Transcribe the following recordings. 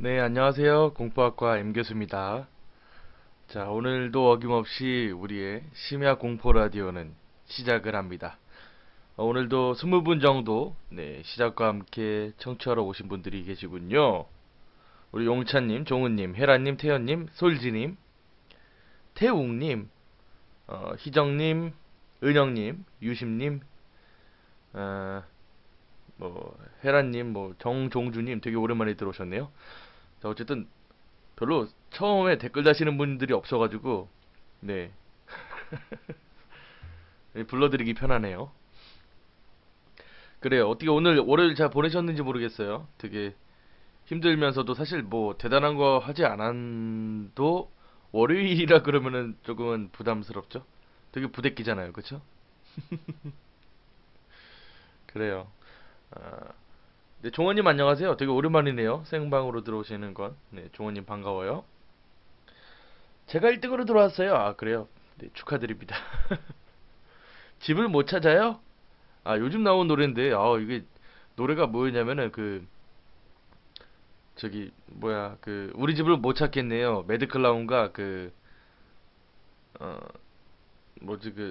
네, 안녕하세요. 공포학과 M교수입니다. 자, 오늘도 어김없이 우리의 심야 공포 라디오는 시작을 합니다. 오늘도 20분 정도, 시작과 함께 청취하러 오신 분들이 계시군요. 우리 용찬님, 종우님, 혜라님, 태연님, 솔지님, 태웅님, 희정님, 은영님, 유심님, 어, 혜라님, 정종주님 되게 오랜만에 들어오셨네요. 자, 어쨌든 별로 처음에 댓글 다시는 분들이 없어가지고 네 불러드리기 편하네요. 그래요. 어떻게 오늘 월요일 잘 보내셨는지 모르겠어요. 되게 힘들면서도 사실 뭐 대단한 거 하지 않아도 월요일이라 그러면은 조금은 부담스럽죠. 되게 부대끼잖아요, 그쵸? 그래요. 아, 네, 종원님 안녕하세요. 되게 오랜만이네요. 생방으로 들어오시는 건. 네, 종원님 반가워요. 제가 1등으로 들어왔어요. 아, 그래요. 네, 축하드립니다. 집을 못 찾아요? 아, 요즘 나온 노래인데, 이게, 노래가 뭐였냐면은, 우리 집을 못 찾겠네요. 매드클라운과 어,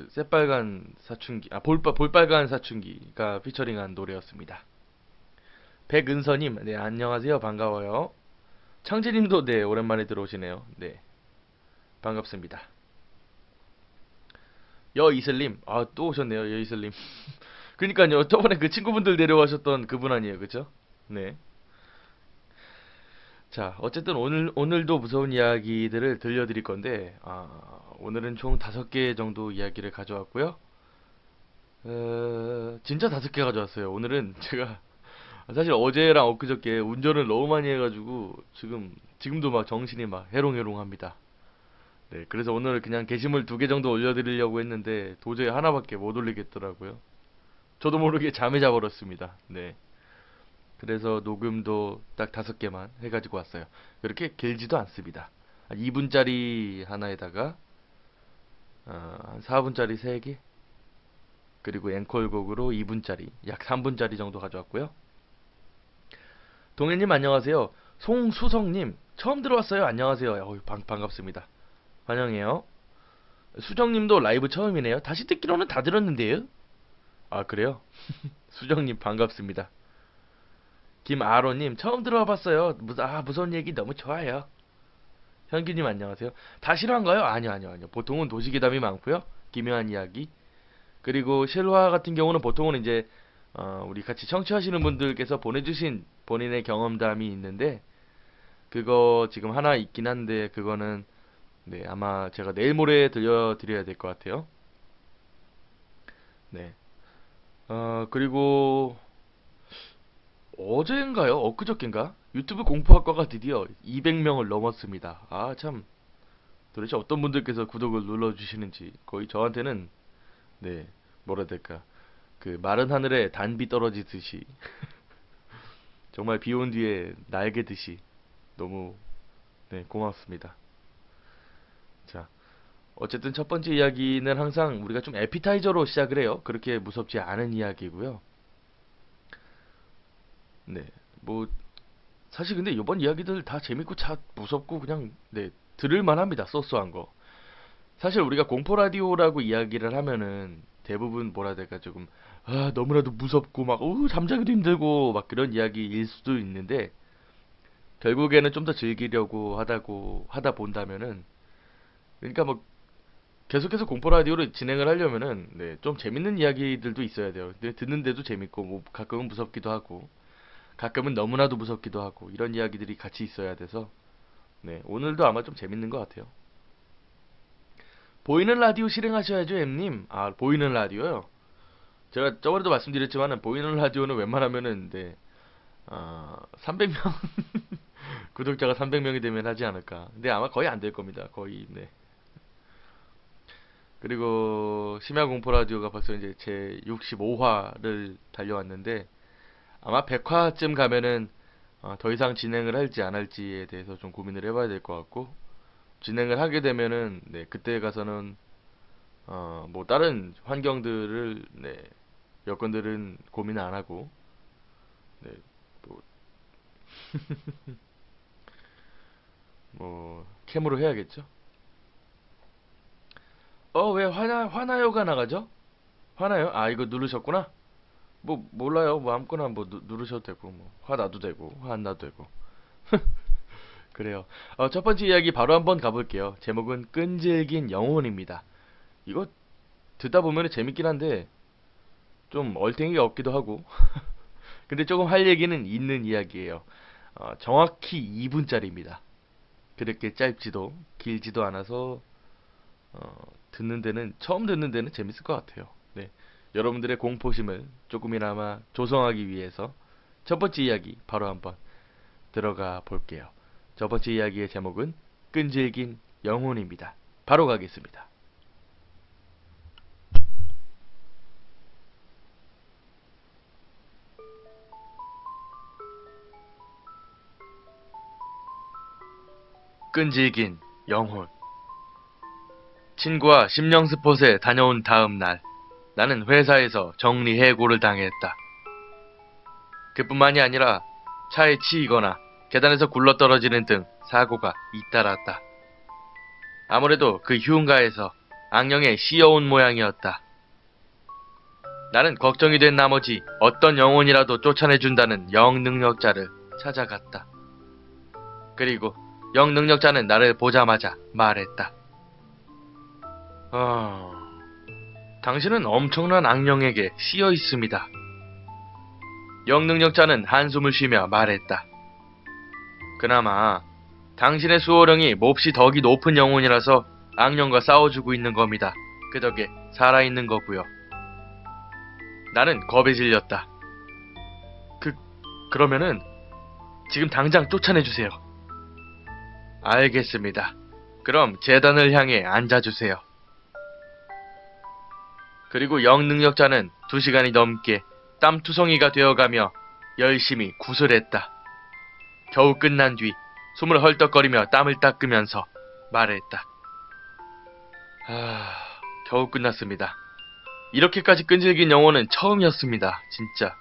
새빨간 사춘기, 볼빨간 사춘기가 피처링한 노래였습니다. 백은서님, 네, 안녕하세요. 반가워요. 창재님도, 네, 오랜만에 들어오시네요. 네, 반갑습니다. 여이슬님, 아, 또 오셨네요. 여이슬님. 그니까요, 저번에 그 친구분들 데려가셨던 그분 아니에요, 그쵸? 네. 자, 어쨌든 오늘도 무서운 이야기들을 들려드릴 건데, 오늘은 총 5개 정도 이야기를 가져왔고요. 진짜 5개 가져왔어요. 오늘은 제가, 사실 어제랑 엊그저께 운전을 너무 많이 해가지고, 지금도 막 정신이 막 해롱해롱합니다. 네, 그래서 오늘 그냥 게시물 2개 정도 올려드리려고 했는데, 도저히 하나밖에 못 올리겠더라고요. 저도 모르게 잠에 자버렸습니다. 네. 그래서 녹음도 딱 5개만 해가지고 왔어요. 그렇게 길지도 않습니다. 한 2분짜리 하나에다가 한 4분짜리 3개, 그리고 앵콜곡으로 2분짜리 약 3분짜리 정도 가져왔고요. 동현님 안녕하세요. 송수성님 처음 들어왔어요. 안녕하세요. 반갑습니다. 환영해요. 수정님도 라이브 처음이네요. 다시 듣기로는 다 들었는데요. 아, 그래요? 수정님 반갑습니다. 김아로님 처음 들어와 봤어요. 무서운 얘기 너무 좋아요. 현기님 안녕하세요. 다 실화인가요? 아니요. 보통은 도시괴담이 많고요. 기묘한 이야기. 그리고 실화 같은 경우는 보통은 이제 우리 같이 청취하시는 분들께서 보내주신 본인의 경험담이 있는데 그거 지금 하나 있긴 한데 그거는 네, 아마 제가 내일 모레 들려드려야 될 것 같아요. 네. 그리고 어제인가요? 엊그저께인가? 유튜브 공포학과가 드디어 200명을 넘었습니다. 아, 참. 도대체 어떤 분들께서 구독을 눌러주시는지 거의 저한테는 네, 뭐라 해야 될까. 그 마른 하늘에 단비 떨어지듯이 정말 비 온 뒤에 날개듯이 너무 네, 고맙습니다. 자, 어쨌든 첫 번째 이야기는 항상 우리가 좀 에피타이저로 시작을 해요. 그렇게 무섭지 않은 이야기고요. 네, 뭐 사실 근데 이번 이야기들 다 재밌고 차 무섭고 그냥 네, 들을 만합니다. 소소한 거. 사실 우리가 공포 라디오라고 이야기를 하면은 대부분 뭐라 해야 될까 조금 너무나도 무섭고 막 잠자기도 힘들고 막 그런 이야기일 수도 있는데 결국에는 좀 더 즐기려고 하다 본다면은 그러니까 뭐 계속해서 공포 라디오를 진행을 하려면은 네, 좀 재밌는 이야기들도 있어야 돼요. 근데 듣는데도 재밌고 뭐 가끔은 무섭기도 하고 가끔은 너무나도 무섭기도 하고 이런 이야기들이 같이 있어야 돼서 네, 오늘도 아마 좀 재밌는 것 같아요. 보이는 라디오 실행하셔야죠, M님. 아, 보이는 라디오요? 제가 저번에도 말씀드렸지만은 보이는 라디오는 웬만하면은 네, 300명 구독자가 300명이 되면 하지 않을까. 근데 아마 거의 안 될 겁니다. 거의 네. 그리고 심야 공포 라디오가 벌써 이제 제 65화를 달려왔는데 아마 100화쯤 가면은 더 이상 진행을 할지 안 할지에 대해서 좀 고민을 해봐야 될 것 같고 진행을 하게 되면은 네, 그때 가서는 뭐 다른 환경들을 네, 여건들은 고민 안 하고 네, 뭐 뭐 캠으로 해야겠죠. 왜 화나요가 나가죠? 화나요? 아, 이거 누르셨구나. 뭐 몰라요. 뭐 아무거나 뭐 누르셔도 되고 뭐 화 나도 되고 화 안 나도 되고. 그래요. 첫 번째 이야기 바로 한번 가볼게요. 제목은 끈질긴 영혼입니다. 이거 듣다 보면 재밌긴 한데 좀 얼탱이가 없기도 하고 근데 조금 할 얘기는 있는 이야기예요. 정확히 2분짜리입니다. 그렇게 짧지도 길지도 않아서 처음 듣는 데는 재밌을 것 같아요. 네. 여러분들의 공포심을 조금이나마 조성하기 위해서 첫 번째 이야기 바로 한번 들어가 볼게요. 첫 번째 이야기의 제목은 끈질긴 영혼입니다. 바로 가겠습니다. 끈질긴 영혼. 친구와 심령스폿에 다녀온 다음 날, 나는 회사에서 정리해고를 당했다. 그뿐만이 아니라 차에 치이거나 계단에서 굴러떨어지는 등 사고가 잇따랐다. 아무래도 그 휴가에서 악령에 씌어온 모양이었다. 나는 걱정이 된 나머지 어떤 영혼이라도 쫓아내준다는 영능력자를 찾아갔다. 그리고 영능력자는 나를 보자마자 말했다. 당신은 엄청난 악령에게 씌여 있습니다. 영능력자는 한숨을 쉬며 말했다. 그나마 당신의 수호령이 몹시 덕이 높은 영혼이라서 악령과 싸워주고 있는 겁니다. 그 덕에 살아있는 거고요. 나는 겁에 질렸다. 그러면은 지금 당장 쫓아내주세요. 알겠습니다. 그럼 재단을 향해 앉아주세요. 그리고 영능력자는 2시간이 넘게 땀투성이가 되어가며 열심히 구슬했다. 겨우 끝난 뒤 숨을 헐떡거리며 땀을 닦으면서 말했다. 겨우 끝났습니다. 이렇게까지 끈질긴 영혼은 처음이었습니다. 진짜.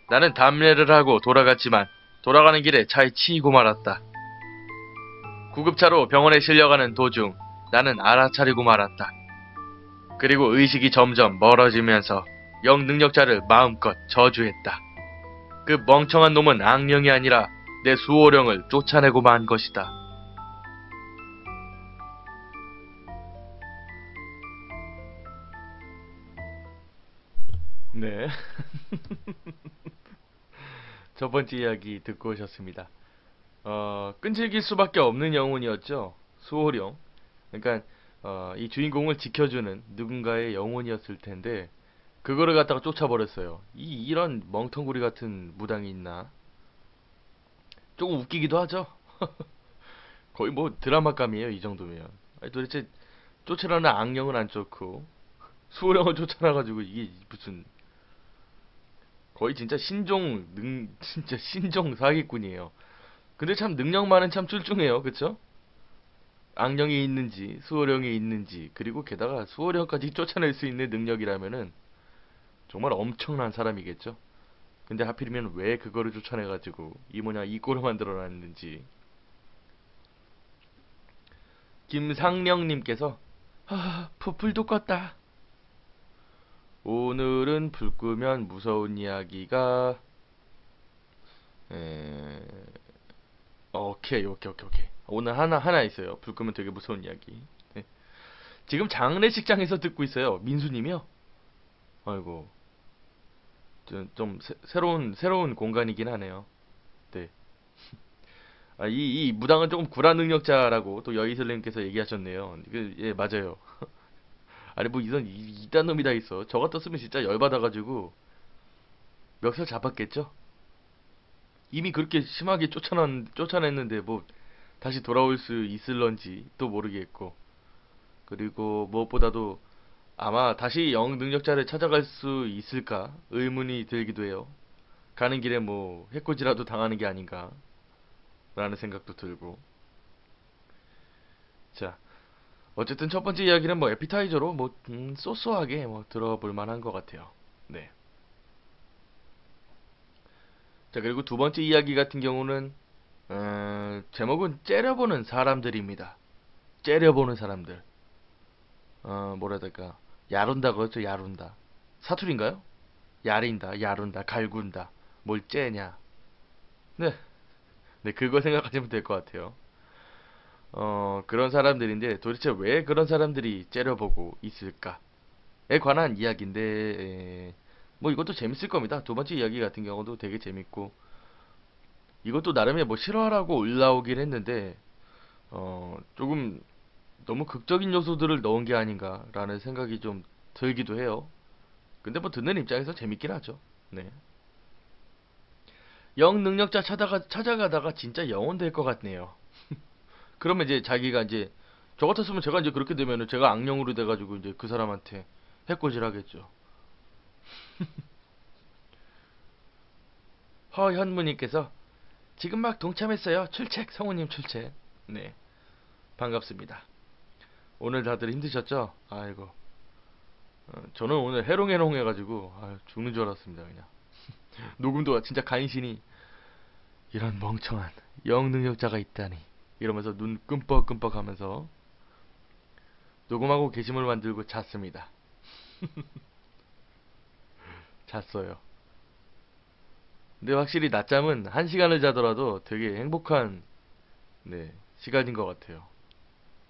나는 담례를 하고 돌아갔지만 돌아가는 길에 차에 치이고 말았다. 구급차로 병원에 실려가는 도중 나는 알아차리고 말았다. 그리고 의식이 점점 멀어지면서 영능력자를 마음껏 저주했다. 그 멍청한 놈은 악령이 아니라 내 수호령을 쫓아내고 만 것이다. 네. 첫 번째 이야기 듣고 오셨습니다. 끈질길 수밖에 없는 영혼이었죠. 수호령. 그러니까 이 주인공을 지켜주는 누군가의 영혼이었을 텐데 그거를 갖다가 쫓아버렸어요. 이런 멍텅구리 같은 무당이 있나? 조금 웃기기도 하죠. 거의 뭐 드라마감이에요. 이 정도면. 아니, 도대체 쫓아라는 악령은 안 쫓고 수호령을 쫓아나가지고 이게 무슨 거의 진짜 진짜 신종 사기꾼이에요. 근데 참 능력만은 참 출중해요. 그쵸? 악령이 있는지 수호령이 있는지 그리고 게다가 수호령까지 쫓아낼 수 있는 능력이라면은 정말 엄청난 사람이겠죠. 근데 하필이면 왜 그거를 쫓아내가지고 이 꼴을 만들어놨는지. 김상령님께서 불도 껐다. 오늘은 불 끄면 무서운 이야기가 오케이. 오늘 하나 있어요. 불 끄면 되게 무서운 이야기. 네. 지금 장례식장에서 듣고 있어요. 민수님이요? 아이고. 좀 새로운 공간이긴 하네요. 네. 이 무당은 조금 구라 능력자라고 또 여이슬님께서 얘기하셨네요. 예, 맞아요. 아니 뭐 이딴 놈이 다 있어. 저 같았으면 진짜 열받아가지고 멱살 잡았겠죠? 이미 그렇게 심하게 쫓아냈는데 뭐 다시 돌아올 수 있을런지 또 모르겠고. 그리고 무엇보다도 아마 다시 영 능력자를 찾아갈 수 있을까 의문이 들기도 해요. 가는 길에 뭐 해코지라도 당하는 게 아닌가 라는 생각도 들고. 자, 어쨌든 첫 번째 이야기는 뭐 에피타이저로 뭐 쏘쏘하게 뭐 들어볼 만한 것 같아요. 네. 자, 그리고 두 번째 이야기 같은 경우는 제목은 째려보는 사람들입니다. 째려보는 사람들. 뭐라 해야 될까? 야룬다 그렇죠? 야룬다. 사투리인가요? 야린다, 야룬다, 갈군다. 뭘 째냐? 네, 네 그거 생각하시면 될 것 같아요. 그런 사람들인데 도대체 왜 그런 사람들이 째려보고 있을까에 관한 이야기인데 뭐 이것도 재밌을 겁니다. 두 번째 이야기 같은 경우도 되게 재밌고 이것도 나름의 뭐 실화라고 올라오긴 했는데 조금 너무 극적인 요소들을 넣은 게 아닌가라는 생각이 좀 들기도 해요. 근데 뭐 듣는 입장에서 재밌긴 하죠. 네. 영 능력자 찾아가다가 진짜 영혼 될 것 같네요. 그러면 이제 자기가 이제 저 같았으면 제가 이제 그렇게 되면은 제가 악령으로 돼가지고 이제 그 사람한테 해코지를 하겠죠. 허현무님께서 지금 막 동참했어요. 출첵 성우님 출첵. 네 반갑습니다. 오늘 다들 힘드셨죠? 아이고 저는 오늘 해롱해롱 해가지고 죽는 줄 알았습니다 그냥. 녹음도 진짜 간신히 이런 멍청한 영능력자가 있다니 이러면서 눈 끔뻑끔뻑 하면서 녹음하고 게시물 만들고 잤습니다. 잤어요. 근데 확실히 낮잠은 1시간을 자더라도 되게 행복한 네, 시간인 것 같아요.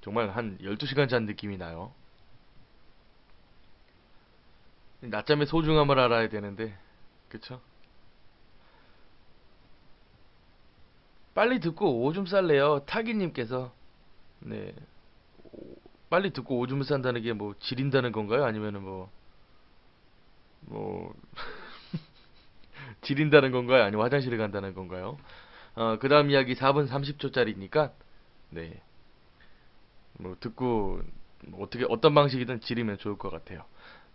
정말 한 12시간 잔 느낌이 나요. 낮잠의 소중함을 알아야 되는데 그쵸? 빨리 듣고 오줌 쌀래요. 타기님께서 네 빨리 듣고 오줌을 싼다는 게 뭐 지린다는 건가요? 아니면은 뭐 지린다는 건가요? 아니면 화장실에 간다는 건가요? 그 다음 이야기 4분 30초짜리니까 네 뭐 듣고 뭐 어떻게 어떤 방식이든 지르면 좋을 것 같아요.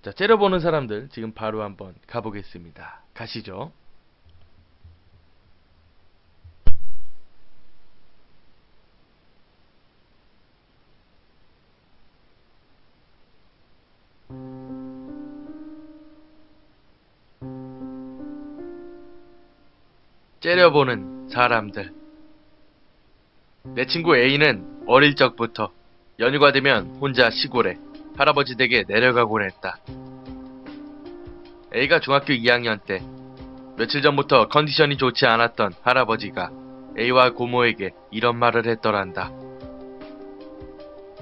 자 째려보는 사람들 지금 바로 한번 가보겠습니다. 가시죠. 째려보는 사람들. 내 친구 A는 어릴 적부터 연휴가 되면 혼자 시골에 할아버지 댁에 내려가곤 했다. A가 중학교 2학년 때 며칠 전부터 컨디션이 좋지 않았던 할아버지가 A와 고모에게 이런 말을 했더란다.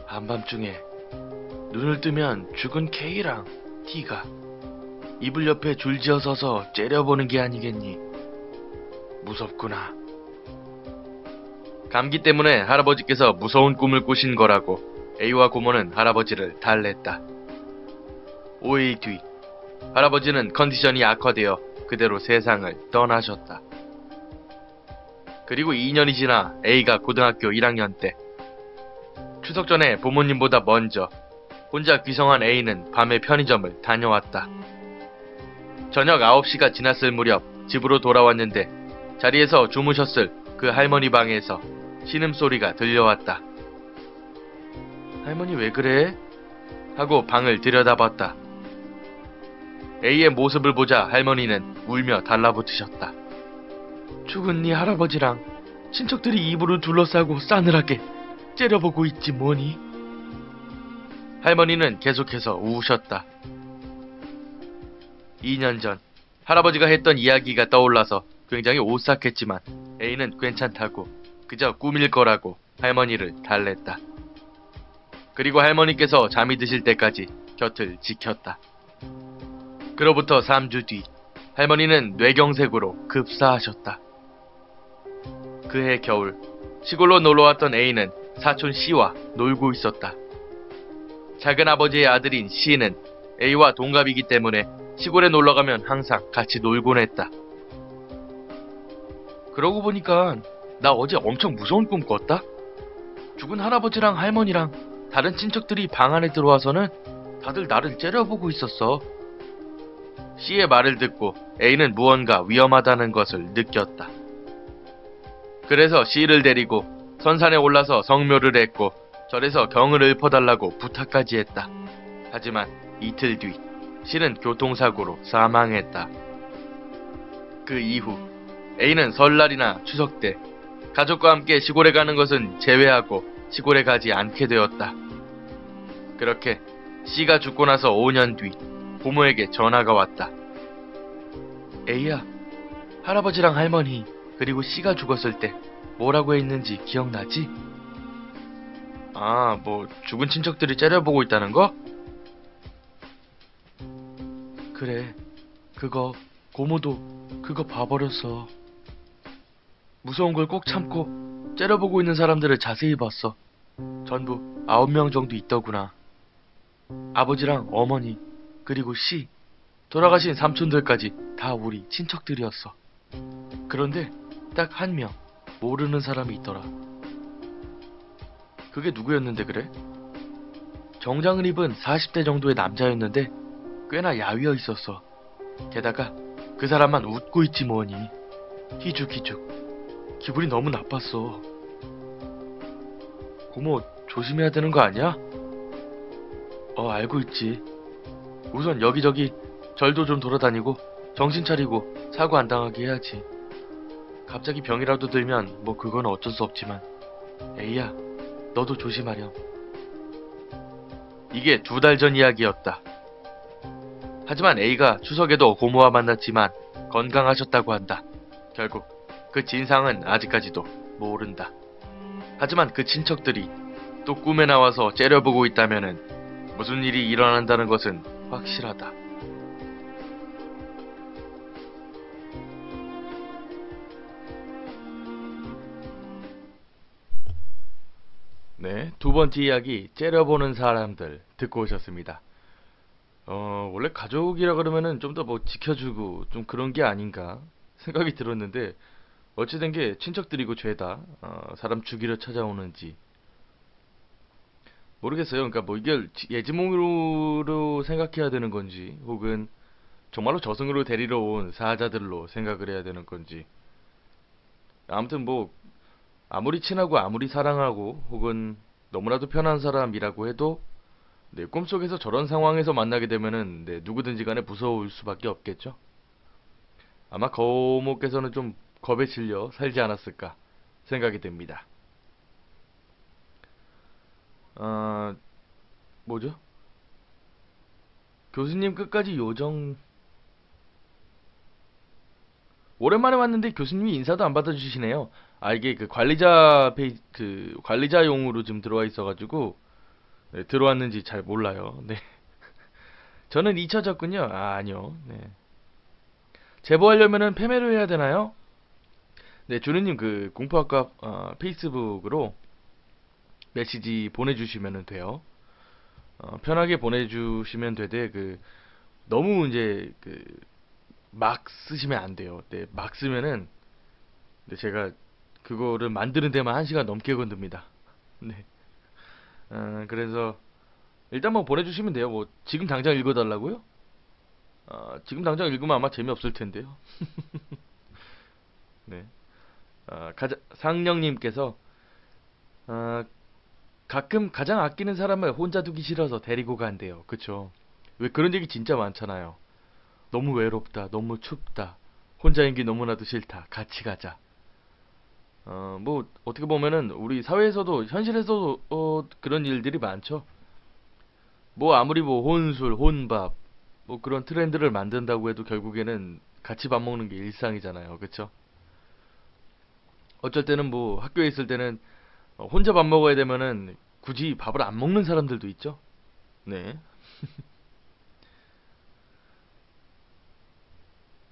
한밤중에 눈을 뜨면 죽은 K랑 T가 이불 옆에 줄지어 서서 째려보는 게 아니겠니? 무섭구나. 감기 때문에 할아버지께서 무서운 꿈을 꾸신 거라고 A와 고모는 할아버지를 달랬다. 5일 뒤 할아버지는 컨디션이 악화되어 그대로 세상을 떠나셨다. 그리고 2년이 지나 A가 고등학교 1학년 때 추석 전에 부모님보다 먼저 혼자 귀성한 A는 밤에 편의점을 다녀왔다. 저녁 9시가 지났을 무렵 집으로 돌아왔는데 자리에서 주무셨을 그 할머니 방에서 신음소리가 들려왔다. 할머니 왜 그래? 하고 방을 들여다봤다. A의 모습을 보자 할머니는 울며 달라붙으셨다. 죽은 네 할아버지랑 친척들이 이불을 둘러싸고 싸늘하게 째려보고 있지 뭐니? 할머니는 계속해서 우우셨다. 2년 전 할아버지가 했던 이야기가 떠올라서 굉장히 오싹했지만 A는 괜찮다고 그저 꿈일 거라고 할머니를 달랬다. 그리고 할머니께서 잠이 드실 때까지 곁을 지켰다. 그로부터 3주 뒤 할머니는 뇌경색으로 급사하셨다. 그해 겨울 시골로 놀러왔던 A는 사촌 C와 놀고 있었다. 작은아버지의 아들인 C는 A와 동갑이기 때문에 시골에 놀러가면 항상 같이 놀곤 했다. 그러고 보니까 나 어제 엄청 무서운 꿈 꿨다? 죽은 할아버지랑 할머니랑 다른 친척들이 방 안에 들어와서는 다들 나를 째려보고 있었어. C의 말을 듣고 A는 무언가 위험하다는 것을 느꼈다. 그래서 C를 데리고 선산에 올라서 성묘를 했고 절에서 경을 읊어달라고 부탁까지 했다. 하지만 이틀 뒤 C는 교통사고로 사망했다. 그 이후 A는 설날이나 추석 때 가족과 함께 시골에 가는 것은 제외하고 시골에 가지 않게 되었다. 그렇게 C가 죽고 나서 5년 뒤 고모에게 전화가 왔다. A야, 할아버지랑 할머니 그리고 C가 죽었을 때 뭐라고 했는지 기억나지? 아, 뭐 죽은 친척들이 째려보고 있다는 거? 그래, 그거 고모도 그거 봐버렸어. 무서운 걸 꼭 참고 째려보고 있는 사람들을 자세히 봤어. 전부 9명 정도 있더구나. 아버지랑 어머니 그리고 C, 돌아가신 삼촌들까지 다 우리 친척들이었어. 그런데 딱 한 명 모르는 사람이 있더라. 그게 누구였는데 그래? 정장을 입은 40대 정도의 남자였는데 꽤나 야위어 있었어. 게다가 그 사람만 웃고 있지 뭐니. 희죽희죽. 기분이 너무 나빴어. 고모, 조심해야 되는 거 아니야? 알고 있지. 우선 여기저기 절도 좀 돌아다니고 정신 차리고 사고 안 당하게 해야지. 갑자기 병이라도 들면 뭐 그건 어쩔 수 없지만 에이야, 너도 조심하렴. 이게 2달 전 이야기였다. 하지만 A가 추석에도 고모와 만났지만 건강하셨다고 한다. 결국 그 진상은 아직까지도 모른다. 하지만 그 친척들이 또 꿈에 나와서 째려보고 있다면은 무슨 일이 일어난다는 것은 확실하다. 네, 2번째 이야기 째려보는 사람들 듣고 오셨습니다. 원래 가족이라 그러면은 좀 더 뭐 지켜주고 좀 그런 게 아닌가 생각이 들었는데 어찌된 게 친척들이고 죄다 사람 죽이러 찾아오는지 모르겠어요. 그러니까 뭐 이게 예지몽으로 생각해야 되는 건지 혹은 정말로 저승으로 데리러 온 사자들로 생각을 해야 되는 건지 아무튼 뭐 아무리 친하고 아무리 사랑하고 혹은 너무나도 편한 사람이라고 해도 네, 꿈속에서 저런 상황에서 만나게 되면은 네, 누구든지 간에 무서울 수밖에 없겠죠. 아마 거모께서는 좀 겁에 질려 살지 않았을까 생각이 됩니다. 어, 뭐죠? 교수님 끝까지 요정. 오랜만에 왔는데 교수님이 인사도 안 받아주시네요. 아, 이게 그 관리자용으로 지금 들어와 있어가지고 네, 들어왔는지 잘 몰라요. 네. 저는 잊혀졌군요. 아, 아니요. 네. 제보하려면은 패매를 해야 되나요? 네, 주르님 그 공포학과 페이스북으로 메시지 보내주시면 돼요. 편하게 보내주시면 되되 그 너무 이제 그 막 쓰시면 안 돼요. 네, 막 쓰면은 네, 제가 그거를 만드는 데만 1시간 넘게 건듭니다. 네. 그래서 일단 뭐 보내주시면 돼요. 뭐 지금 당장 읽어달라고요? 지금 당장 읽으면 아마 재미없을 텐데요. 네. 상령님께서 가끔 가장 아끼는 사람을 혼자 두기 싫어서 데리고 간대요. 그쵸? 왜 그런 얘기 진짜 많잖아요. 너무 외롭다, 너무 춥다, 혼자인 게 너무나도 싫다, 같이 가자. 뭐 어떻게 보면은 우리 사회에서도 현실에서도 그런 일들이 많죠. 뭐 아무리 뭐 혼술, 혼밥 뭐 그런 트렌드를 만든다고 해도 결국에는 같이 밥 먹는 게 일상이잖아요. 그쵸? 어쩔 때는 뭐 학교에 있을 때는 혼자 밥 먹어야 되면은 굳이 밥을 안 먹는 사람들도 있죠. 네.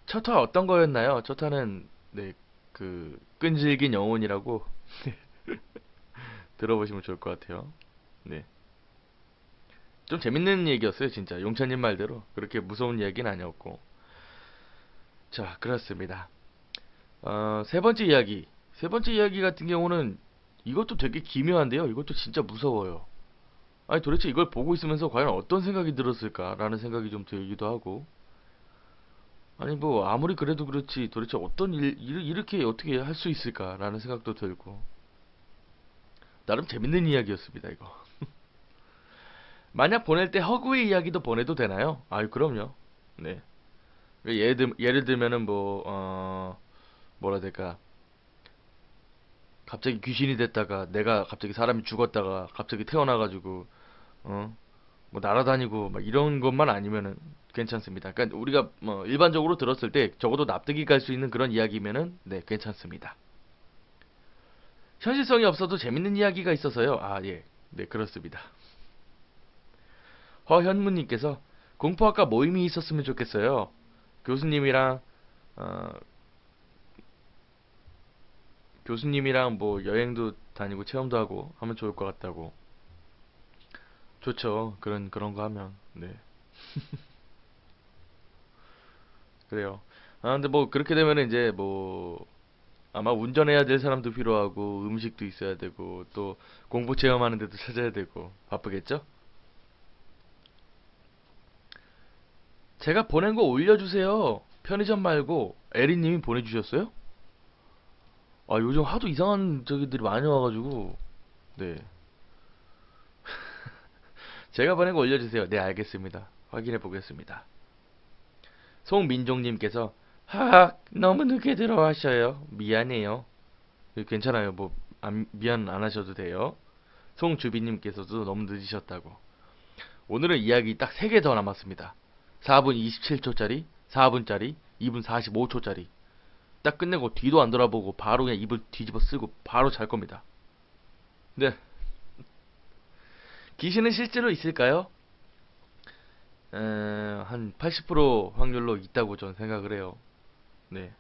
첫 화 어떤 거였나요? 첫 화는 네, 그 끈질긴 영혼이라고 들어보시면 좋을 것 같아요. 네. 좀 재밌는 얘기였어요, 진짜. 용찬님 말대로. 그렇게 무서운 얘기는 아니었고. 자, 그렇습니다. 세 번째 이야기. 세 번째 이야기 같은 경우는 이것도 되게 기묘한데요. 이것도 진짜 무서워요. 아니, 도대체 이걸 보고 있으면서 과연 어떤 생각이 들었을까라는 생각이 좀 들기도 하고. 아니, 뭐, 아무리 그래도 그렇지, 도대체 어떤 이렇게 어떻게 할 수 있을까라는 생각도 들고. 나름 재밌는 이야기였습니다, 이거. 만약 보낼 때 허구의 이야기도 보내도 되나요? 아유, 그럼요. 네. 예를 들면은 뭐, 뭐라 해야 될까. 갑자기 귀신이 됐다가 내가 갑자기 사람이 죽었다가 갑자기 태어나가지고 뭐 날아다니고 막 이런 것만 아니면은 괜찮습니다. 그러니까 우리가 뭐 일반적으로 들었을 때 적어도 납득이 갈 수 있는 그런 이야기면은 네, 괜찮습니다. 현실성이 없어도 재밌는 이야기가 있어서요. 아, 예. 네, 그렇습니다. 허현무님께서 공포학과 모임이 있었으면 좋겠어요. 교수님이랑 어, 교수님이랑 뭐 여행도 다니고 체험도 하고 하면 좋을 것 같다고. 좋죠. 그런 거 하면. 네. 그래요. 아, 근데 뭐 그렇게 되면은 이제 뭐 아마 운전해야 될 사람도 필요하고 음식도 있어야 되고 또 공부 체험하는 데도 찾아야 되고 바쁘겠죠? 제가 보낸 거 올려주세요. 편의점 말고 에리님이 보내주셨어요? 아, 요즘 하도 이상한 저기들이 많이 와가지고 네, 제가 보낸 거 올려주세요. 네, 알겠습니다. 확인해 보겠습니다. 송민종님께서 하악 너무 늦게 들어와셔요. 미안해요. 괜찮아요. 뭐 미안 안 하셔도 돼요. 송주비님께서도 너무 늦으셨다고. 오늘은 이야기 딱 3개 더 남았습니다. 4분 27초짜리, 4분짜리, 2분 45초짜리. 딱 끝내고 뒤도 안 돌아보고 바로 그냥 입을 뒤집어 쓰고 바로 잘 겁니다. 네. 귀신은 실제로 있을까요? 한 80% 확률로 있다고 저는 생각을 해요. 네.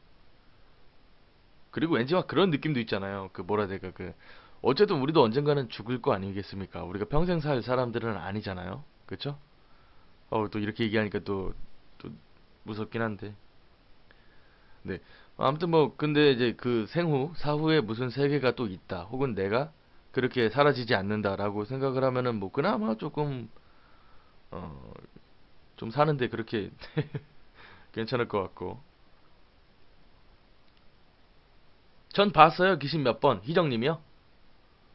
그리고 왠지 막 그런 느낌도 있잖아요. 그 뭐라 해야 될까, 어쨌든 우리도 언젠가는 죽을 거 아니겠습니까? 우리가 평생 살 사람들은 아니잖아요. 그쵸? 또 이렇게 얘기하니까 또 무섭긴 한데. 네. 아무튼 뭐, 근데 이제 그 생후, 사후에 무슨 세계가 또 있다. 혹은 내가 그렇게 사라지지 않는다라고 생각을 하면은 뭐, 그나마 조금, 어, 좀 사는데 그렇게 괜찮을 것 같고. 전 봤어요. 귀신 몇 번. 희정님이요?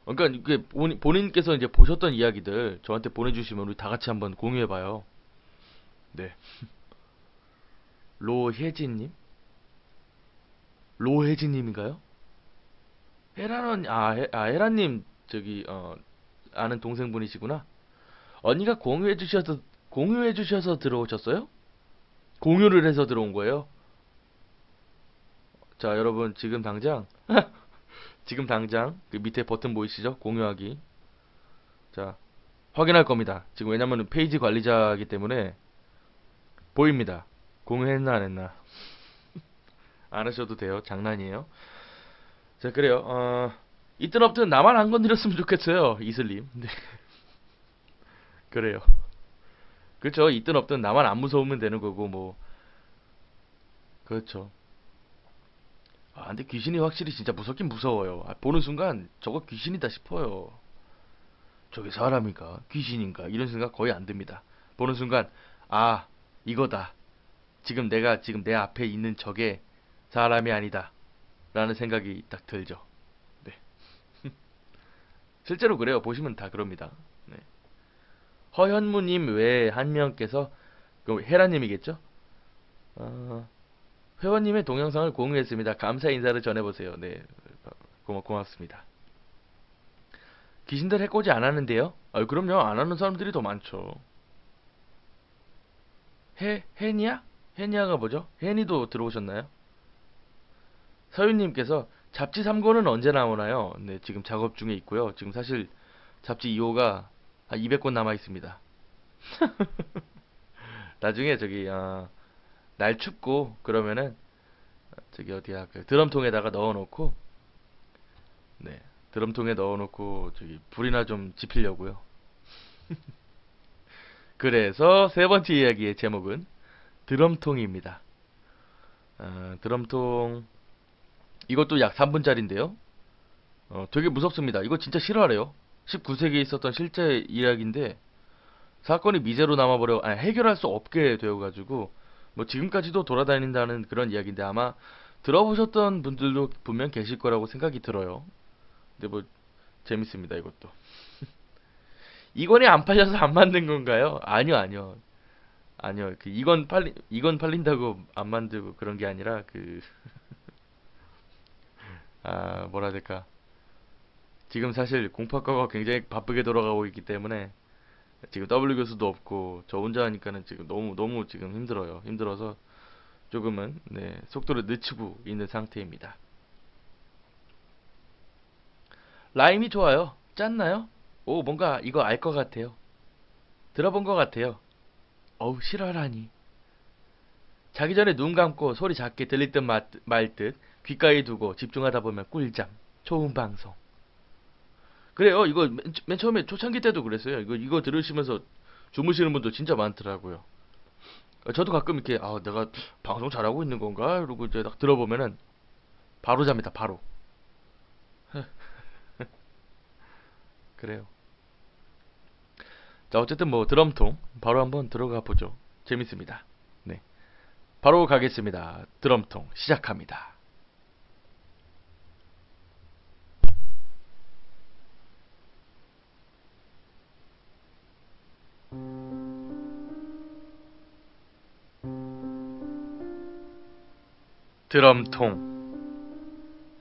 그러니까 이게 본인께서 이제 보셨던 이야기들 저한테 보내주시면 우리 다 같이 한번 공유해봐요. 네. 로혜진님? 로혜진님인가요? 헤라는 헤라님 저기 아는 동생분이시구나. 언니가 공유해 주셔서 들어오셨어요? 공유를 해서 들어온 거예요? 자, 여러분 지금 당장 그 밑에 버튼 보이시죠? 공유하기. 자, 확인할 겁니다. 지금 왜냐면 페이지 관리자이기 때문에 보입니다. 공유했나 안 했나. 안 하셔도 돼요. 장난이에요. 자, 그래요. 있든 없든 나만 안 건드렸으면 좋겠어요. 이슬님. 네, 그래요. 그렇죠. 있든 없든 나만 안 무서우면 되는 거고 뭐 그렇죠. 근데 귀신이 확실히 진짜 무섭긴 무서워요. 보는 순간 저거 귀신이다 싶어요. 저게 사람인가? 귀신인가? 이런 생각 거의 안 듭니다. 보는 순간 아, 이거다. 지금 내 앞에 있는 저게 사람이 아니다. 라는 생각이 딱 들죠. 네. 실제로 그래요. 보시면 다 그럽니다. 네. 허현무님 외에 한 명께서 그 헤라님이겠죠? 회원님의 동영상을 공유했습니다. 감사 인사를 전해보세요. 네, 고맙습니다. 귀신들 해코지 안 하는데요? 그럼요. 안 하는 사람들이 더 많죠. 해니야? 해니야가 뭐죠? 해니도 들어오셨나요? 서윤님께서 잡지 3권은 언제 나오나요? 네, 지금 작업 중에 있고요. 지금 사실 잡지 2호가 한 200권 남아 있습니다. 나중에 저기 날 춥고 그러면은 저기 어디야 그 드럼통에다가 넣어놓고 네, 드럼통에 넣어놓고 저기 불이나 좀 지피려고요. 그래서 세 번째 이야기의 제목은 드럼통입니다. 드럼통 이것도 약 3분짜리인데요. 되게 무섭습니다. 이거 진짜 실화래요. 19세기에 있었던 실제 이야기인데 사건이 미제로 남아버려 해결할 수 없게 되어가지고 뭐 지금까지도 돌아다닌다는 그런 이야기인데 아마 들어보셨던 분들도 분명 계실 거라고 생각이 들어요. 근데 뭐 재밌습니다 이것도. 이건이 안 팔려서 안 만든 건가요? 아니요. 그 이건 팔린다고 안 만들고 그런 게 아니라 뭐라 해야 될까? 지금 사실 공파과가 굉장히 바쁘게 돌아가고 있기 때문에 지금 W 교수도 없고 저 혼자 하니까는 지금 너무 지금 힘들어요. 힘들어서 조금은 네, 속도를 늦추고 있는 상태입니다. 라임이 좋아요. 짰나요? 오, 뭔가 이거 알 것 같아요. 들어본 것 같아요. 어우, 싫어라니. 자기 전에 눈 감고 소리 작게 들릴 듯 말 듯 귓가에 두고 집중하다 보면 꿀잠. 좋은 방송. 그래요. 이거 맨 처음에 초창기 때도 그랬어요. 이거 들으시면서 주무시는 분도 진짜 많더라고요. 저도 가끔 이렇게 아, 내가 방송 잘하고 있는 건가? 이러고 이제 딱 들어보면은 바로 잡니다. 바로. 그래요. 자, 어쨌든 뭐 드럼통 바로 한번 들어가 보죠. 재밌습니다. 네. 바로 가겠습니다. 드럼통 시작합니다. 드럼통.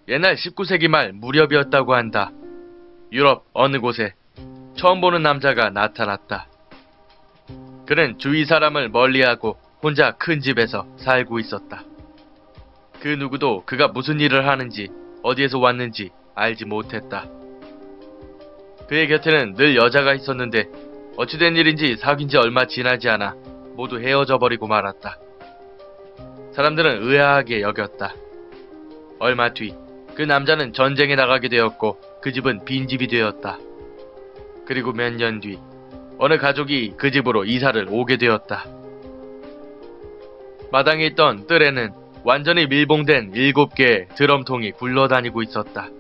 옛날 19세기 말 무렵이었다고 한다. 유럽 어느 곳에 처음 보는 남자가 나타났다. 그는 주위 사람을 멀리하고 혼자 큰 집에서 살고 있었다. 그 누구도 그가 무슨 일을 하는지 어디에서 왔는지 알지 못했다. 그의 곁에는 늘 여자가 있었는데 어찌된 일인지 사귄 지 얼마 지나지 않아 모두 헤어져 버리고 말았다. 사람들은 의아하게 여겼다. 얼마 뒤 그 남자는 전쟁에 나가게 되었고 그 집은 빈집이 되었다. 그리고 몇 년 뒤 어느 가족이 그 집으로 이사를 오게 되었다. 마당에 있던 뜰에는 완전히 밀봉된 7개의 드럼통이 굴러다니고 있었다.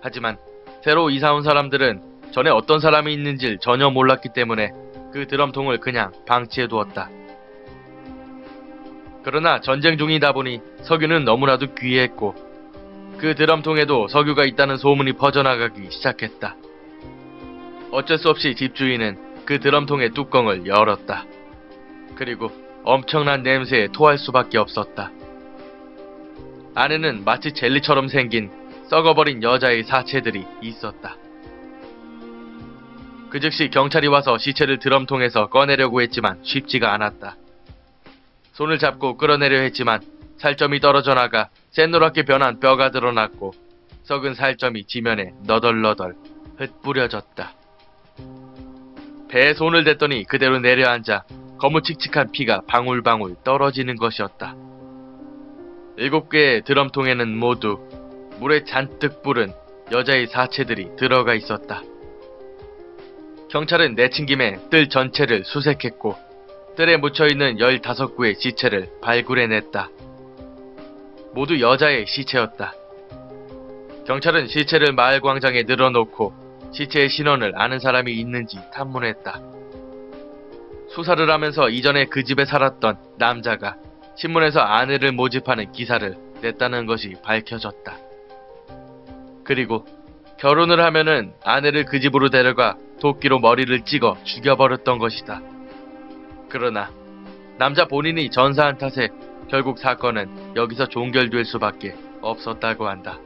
하지만 새로 이사 온 사람들은 전에 어떤 사람이 있는지 전혀 몰랐기 때문에 그 드럼통을 그냥 방치해 두었다. 그러나 전쟁 중이다 보니 석유는 너무나도 귀했고 그 드럼통에도 석유가 있다는 소문이 퍼져나가기 시작했다. 어쩔 수 없이 집주인은 그 드럼통의 뚜껑을 열었다. 그리고 엄청난 냄새에 토할 수밖에 없었다. 안에는 마치 젤리처럼 생긴 썩어버린 여자의 사체들이 있었다. 그 즉시 경찰이 와서 시체를 드럼통에서 꺼내려고 했지만 쉽지가 않았다. 손을 잡고 끌어내려 했지만 살점이 떨어져 나가 샛노랗게 변한 뼈가 드러났고 썩은 살점이 지면에 너덜너덜 흩뿌려졌다. 배에 손을 댔더니 그대로 내려앉아 거무칙칙한 피가 방울방울 떨어지는 것이었다. 7개의 드럼통에는 모두 물에 잔뜩 불은 여자의 사체들이 들어가 있었다. 경찰은 내친 김에 뜰 전체를 수색했고 뜰에 묻혀있는 15구의 시체를 발굴해냈다. 모두 여자의 시체였다. 경찰은 시체를 마을 광장에 늘어놓고 시체의 신원을 아는 사람이 있는지 탐문했다. 수사를 하면서 이전에 그 집에 살았던 남자가 신문에서 아내를 모집하는 기사를 냈다는 것이 밝혀졌다. 그리고 결혼을 하면은 아내를 그 집으로 데려가 도끼로 머리를 찍어 죽여버렸던 것이다. 그러나 남자 본인이 전사한 탓에 결국 사건은 여기서 종결될 수밖에 없었다고 한다.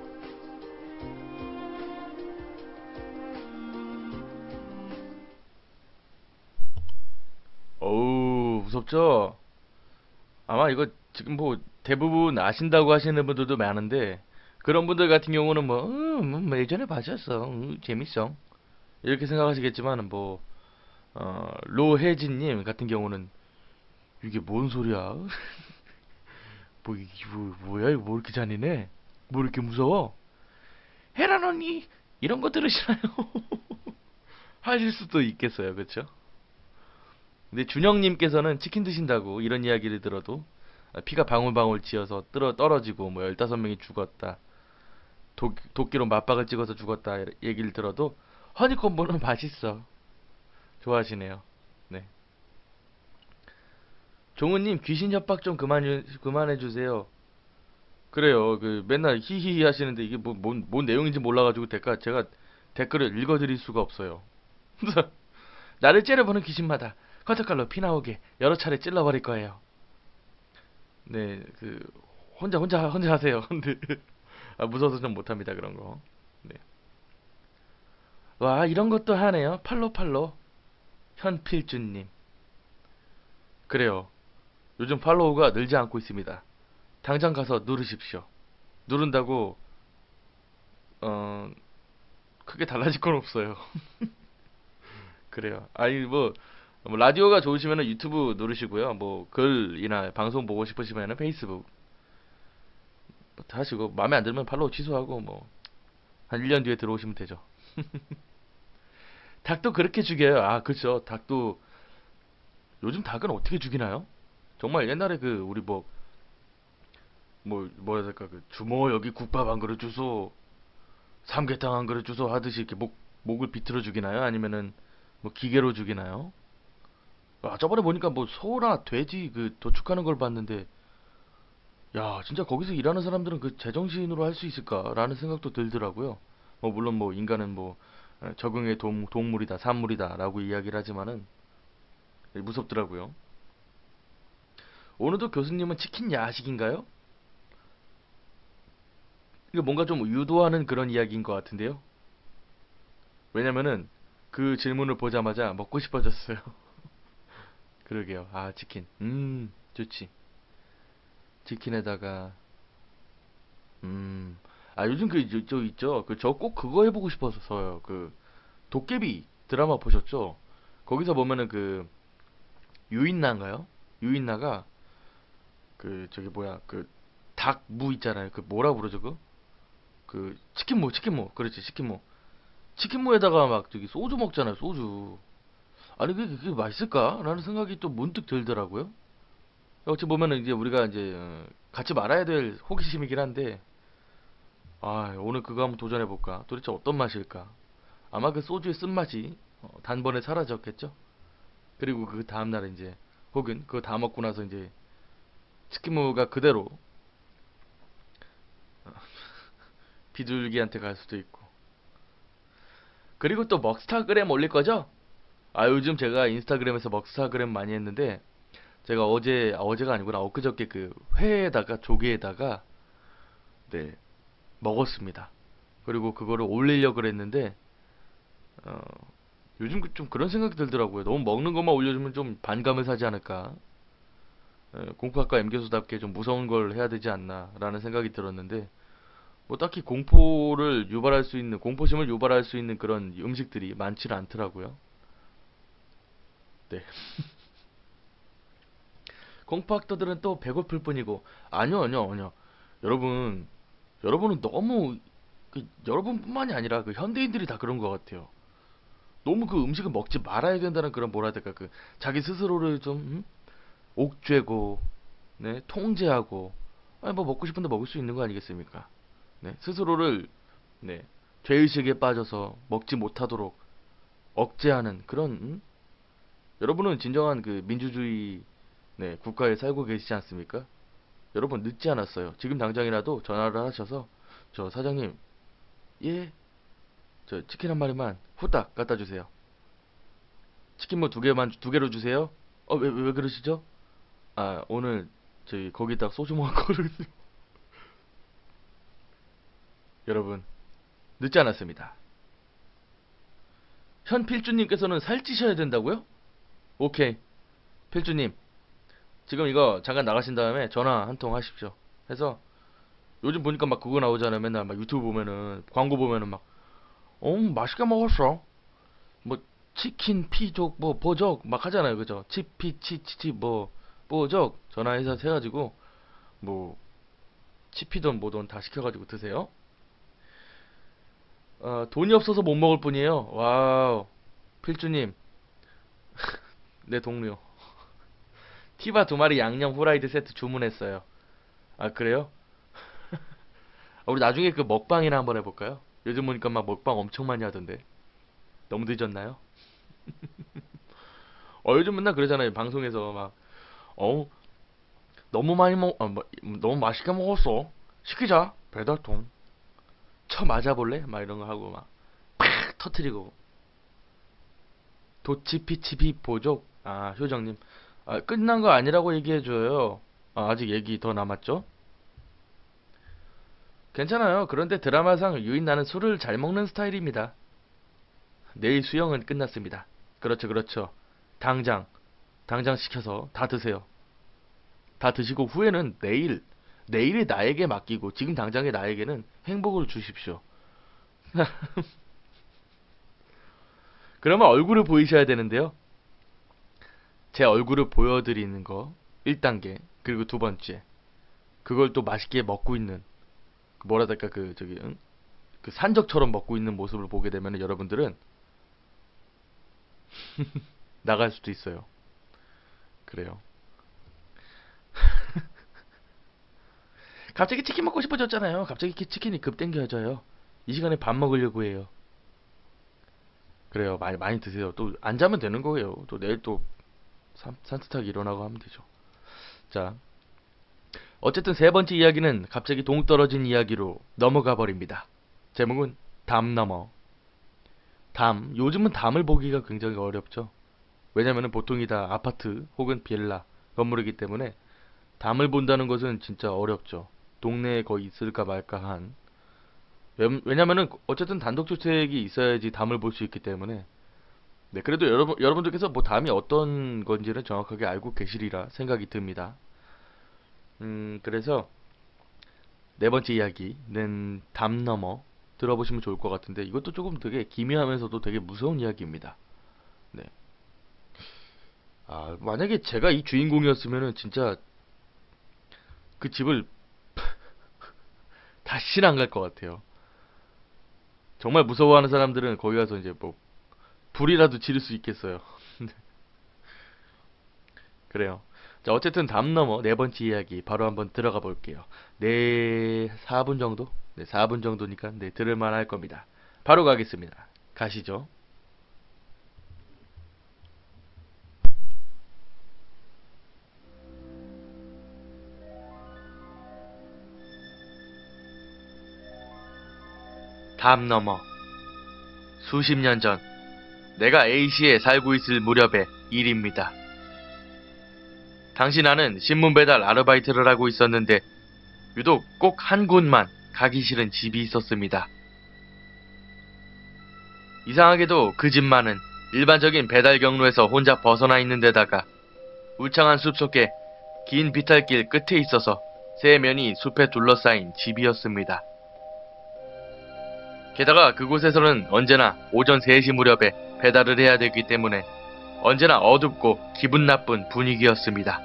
어우, 무섭죠? 아마 이거 지금 뭐 대부분 아신다고 하시는 분들도 많은데 그런 분들 같은 경우는 뭐 예전에 봤었어. 재밌어. 이렇게 생각하시겠지만 로혜진님 같은 경우는 이게 뭔 소리야? 뭐야 이거 뭐 이렇게 잔인해? 뭐 이렇게 무서워? 헤란 언니 이런 거 들으시나요? 하실 수도 있겠어요, 그렇죠? 근데 준영님께서는 치킨 드신다고 이런 이야기를 들어도 피가 방울방울 지어서 떨어지고 뭐 15명이 죽었다. 도끼로 맞박을 찍어서 죽었다 얘기를 들어도 허니콤보는 맛있어. 좋아하시네요. 네. 종우님 귀신 협박 좀 그만해주세요. 그래요. 그 맨날 히히히 하시는데 이게 뭔 내용인지 몰라가지고 제가 댓글을 읽어드릴 수가 없어요. 나를 째려보는 귀신마다 커터칼로 피 나오게 여러 차례 찔러버릴 거예요. 네, 혼자 하세요. 근데 무서워서 좀 못합니다 그런 거. 네. 와, 이런 것도 하네요. 팔로. 현필준님. 그래요. 요즘 팔로우가 늘지 않고 있습니다. 당장 가서 누르십시오. 누른다고, 어, 크게 달라질 건 없어요. 그래요. 아니, 뭐 라디오가 좋으시면 유튜브 누르시고요. 뭐, 글이나 방송 보고 싶으시면 페이스북 하시고, 마음에 안 들면 팔로우 취소하고, 뭐, 한 1년 뒤에 들어오시면 되죠. 닭도 그렇게 죽여요. 아, 그렇죠. 닭도, 요즘 닭은 어떻게 죽이나요? 정말 옛날에 우리 뭐라 해야 될까, 주모 여기 국밥 한 그릇 주소, 삼계탕 한 그릇 주소 하듯이 이렇게 목을 비틀어 죽이나요? 아니면은, 뭐 기계로 죽이나요? 아, 저번에 보니까 뭐 소나 돼지 도축하는 걸 봤는데, 야, 진짜 거기서 일하는 사람들은 제정신으로 할 수 있을까라는 생각도 들더라고요. 뭐 물론 뭐 인간은 뭐 적응의 동물이다, 산물이다라고 이야기를 하지만은 무섭더라고요. 오늘도 교수님은 치킨 야식인가요? 이거 뭔가 좀 유도하는 그런 이야기인 것 같은데요. 왜냐면은 그 질문을 보자마자 먹고 싶어졌어요. 그러게요. 아, 치킨. 좋지. 치킨에다가 아, 요즘 저 있죠. 저 꼭 그거 해보고 싶어서요. 도깨비 드라마 보셨죠? 거기서 보면은 유인나인가요? 유인나가 저기 뭐야 닭무 있잖아요. 뭐라 부르죠 그거? 치킨무 그렇지, 치킨무. 치킨무에다가 막 저기 소주 먹잖아요, 소주. 아니 그게 맛있을까라는 생각이 또 문득 들더라고요. 어찌 보면은 이제 우리가 이제 갖지 말아야 될 호기심이긴 한데, 아, 오늘 그거 한번 도전해 볼까? 도대체 어떤 맛일까? 아마 그 소주의 쓴맛이 단번에 사라졌겠죠? 그리고 그 다음날 이제, 혹은 그거 다 먹고 나서 이제 치킨무가 그대로 비둘기한테 갈 수도 있고. 그리고 또 먹스타그램 올릴 거죠? 아, 요즘 제가 인스타그램에서 먹스타그램 많이 했는데, 제가 어제가 아니구나, 엊그저께 회에다가, 조개에다가, 네, 먹었습니다. 그리고 그거를 올리려고 그랬는데, 어, 요즘 좀 그런 생각이 들더라고요. 너무 먹는 것만 올려주면 좀 반감을 사지 않을까. 공포학과 M교수답게 좀 무서운 걸 해야 되지 않나라는 생각이 들었는데, 뭐 딱히 공포심을 유발할 수 있는 그런 음식들이 많지는 않더라고요. 네. 공포학도들은 또 배고플 뿐이고, 아니요. 여러분, 여러분은 너무, 여러분뿐만이 아니라 현대인들이 다 그런 것 같아요. 너무 음식을 먹지 말아야 된다는 그런 뭐라 해야 될까, 자기 스스로를 좀, 옥죄고, 네, 통제하고, 아니, 뭐 먹고 싶은데 먹을 수 있는 거 아니겠습니까? 네, 스스로를, 네, 죄의식에 빠져서 먹지 못하도록 억제하는 그런, 여러분은 진정한 민주주의, 네, 국가에 살고 계시지 않습니까? 여러분 늦지 않았어요. 지금 당장이라도 전화를 하셔서, 저 사장님, 예, 저 치킨 한 마리만 후딱 갖다 주세요. 치킨 뭐 두 개로 주세요. 왜 그러시죠? 아, 오늘 저희 거기다 소주 먹었거든요. 여러분, 늦지 않았습니다. 현필주님께서는 살찌셔야 된다고요? 오케이. 필주님, 지금 이거 잠깐 나가신 다음에 전화 한 통 하십시오. 해서 요즘 보니까 막 그거 나오잖아요. 맨날 막 유튜브 보면은 광고 보면은 막, 맛있게 먹었어. 뭐 치킨 피족 뭐 보족 막 하잖아요. 그죠? 치피 치치치 뭐 보족 전화해서 해가지고 뭐 치피든 뭐든 다 시켜가지고 드세요. 돈이 없어서 못 먹을 뿐이에요. 와우. 필주님, 내 동료. 티바 두 마리 양념 후라이드 세트 주문했어요. 아, 그래요? 우리 나중에 먹방이나 한번 해볼까요? 요즘 보니까 막 먹방 엄청 많이 하던데. 너무 늦었나요? 요즘 맨날 그러잖아요. 방송에서 막, 어, 너무 맛있게 먹었어. 시키자. 배달통. 쳐 맞아볼래? 막 이런 거 하고 막, 팍! 터트리고. 도치피치비 보족. 아, 효정님. 아, 끝난 거 아니라고 얘기해줘요. 아, 아직 얘기 더 남았죠? 괜찮아요. 그런데 드라마상 유인 나는 술을 잘 먹는 스타일입니다. 내일 수영은 끝났습니다. 그렇죠, 그렇죠. 당장 시켜서 다 드세요. 다 드시고 후에는 내일의 나에게 맡기고 지금 당장의 나에게는 행복을 주십시오. 그러면 얼굴을 보이셔야 되는데요. 제 얼굴을 보여드리는 거 1단계, 그리고 2번째, 그걸 또 맛있게 먹고 있는, 뭐라 할까, 그 산적처럼 먹고 있는 모습을 보게 되면 여러분들은 나갈 수도 있어요. 그래요. 갑자기 치킨 먹고 싶어졌잖아요. 갑자기 치킨이 급 땡겨져요. 이 시간에 밥 먹으려고 해요. 그래요. 많이 드세요. 또 안 자면 되는 거예요. 또 내일 또 산뜻하게 일어나고 하면 되죠. 자, 어쨌든 세 번째 이야기는 갑자기 동떨어진 이야기로 넘어가 버립니다. 제목은 담 넘어. 요즘은 담을 보기가 굉장히 어렵죠. 왜냐면은 보통이 다 아파트 혹은 빌라 건물이기 때문에 담을 본다는 것은 진짜 어렵죠. 동네에 거의 있을까 말까 한. 왜냐면은 어쨌든 단독주택이 있어야지 담을 볼 수 있기 때문에. 네, 그래도 여러분들께서 뭐 담이 어떤 건지는 정확하게 알고 계시리라 생각이 듭니다. 그래서 네 번째 이야기는 담 넘어 들어보시면 좋을 것 같은데, 이것도 조금 되게 기묘하면서도 되게 무서운 이야기입니다. 네. 만약에 제가 이 주인공이었으면은 진짜 그 집을 다시는 안 갈 것 같아요. 정말 무서워하는 사람들은 거기 가서 이제 뭐 불이라도 지를 수 있겠어요. 그래요. 자, 어쨌든 담 넘어 네 번째 이야기 바로 한번 들어가 볼게요. 네, 4분 정도? 네, 4분 정도니까 네, 들을만 할 겁니다. 바로 가겠습니다. 가시죠. 담 넘어. 수십 년 전, 내가 A시에 살고 있을 무렵의 일입니다. 당시 나는 신문 배달 아르바이트를 하고 있었는데 유독 꼭 한 곳만 가기 싫은 집이 있었습니다. 이상하게도 그 집만은 일반적인 배달 경로에서 혼자 벗어나 있는 데다가 울창한 숲속에 긴 비탈길 끝에 있어서 세면이 숲에 둘러싸인 집이었습니다. 게다가 그곳에서는 언제나 오전 3시 무렵에 배달을 해야 되기 때문에 언제나 어둡고 기분 나쁜 분위기였습니다.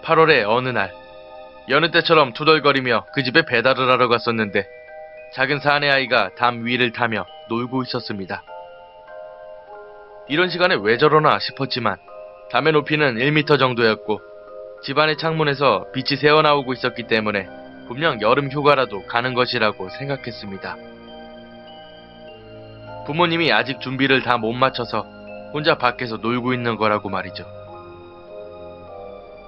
8월의 어느 날, 여느 때처럼 투덜거리며 그 집에 배달을 하러 갔었는데 작은 사내 아이가 담 위를 타며 놀고 있었습니다. 이런 시간에 왜 저러나 싶었지만 담의 높이는 1m 정도였고 집안의 창문에서 빛이 새어나오고 있었기 때문에 분명 여름 휴가라도 가는 것이라고 생각했습니다. 부모님이 아직 준비를 다 못 마쳐서 혼자 밖에서 놀고 있는 거라고 말이죠.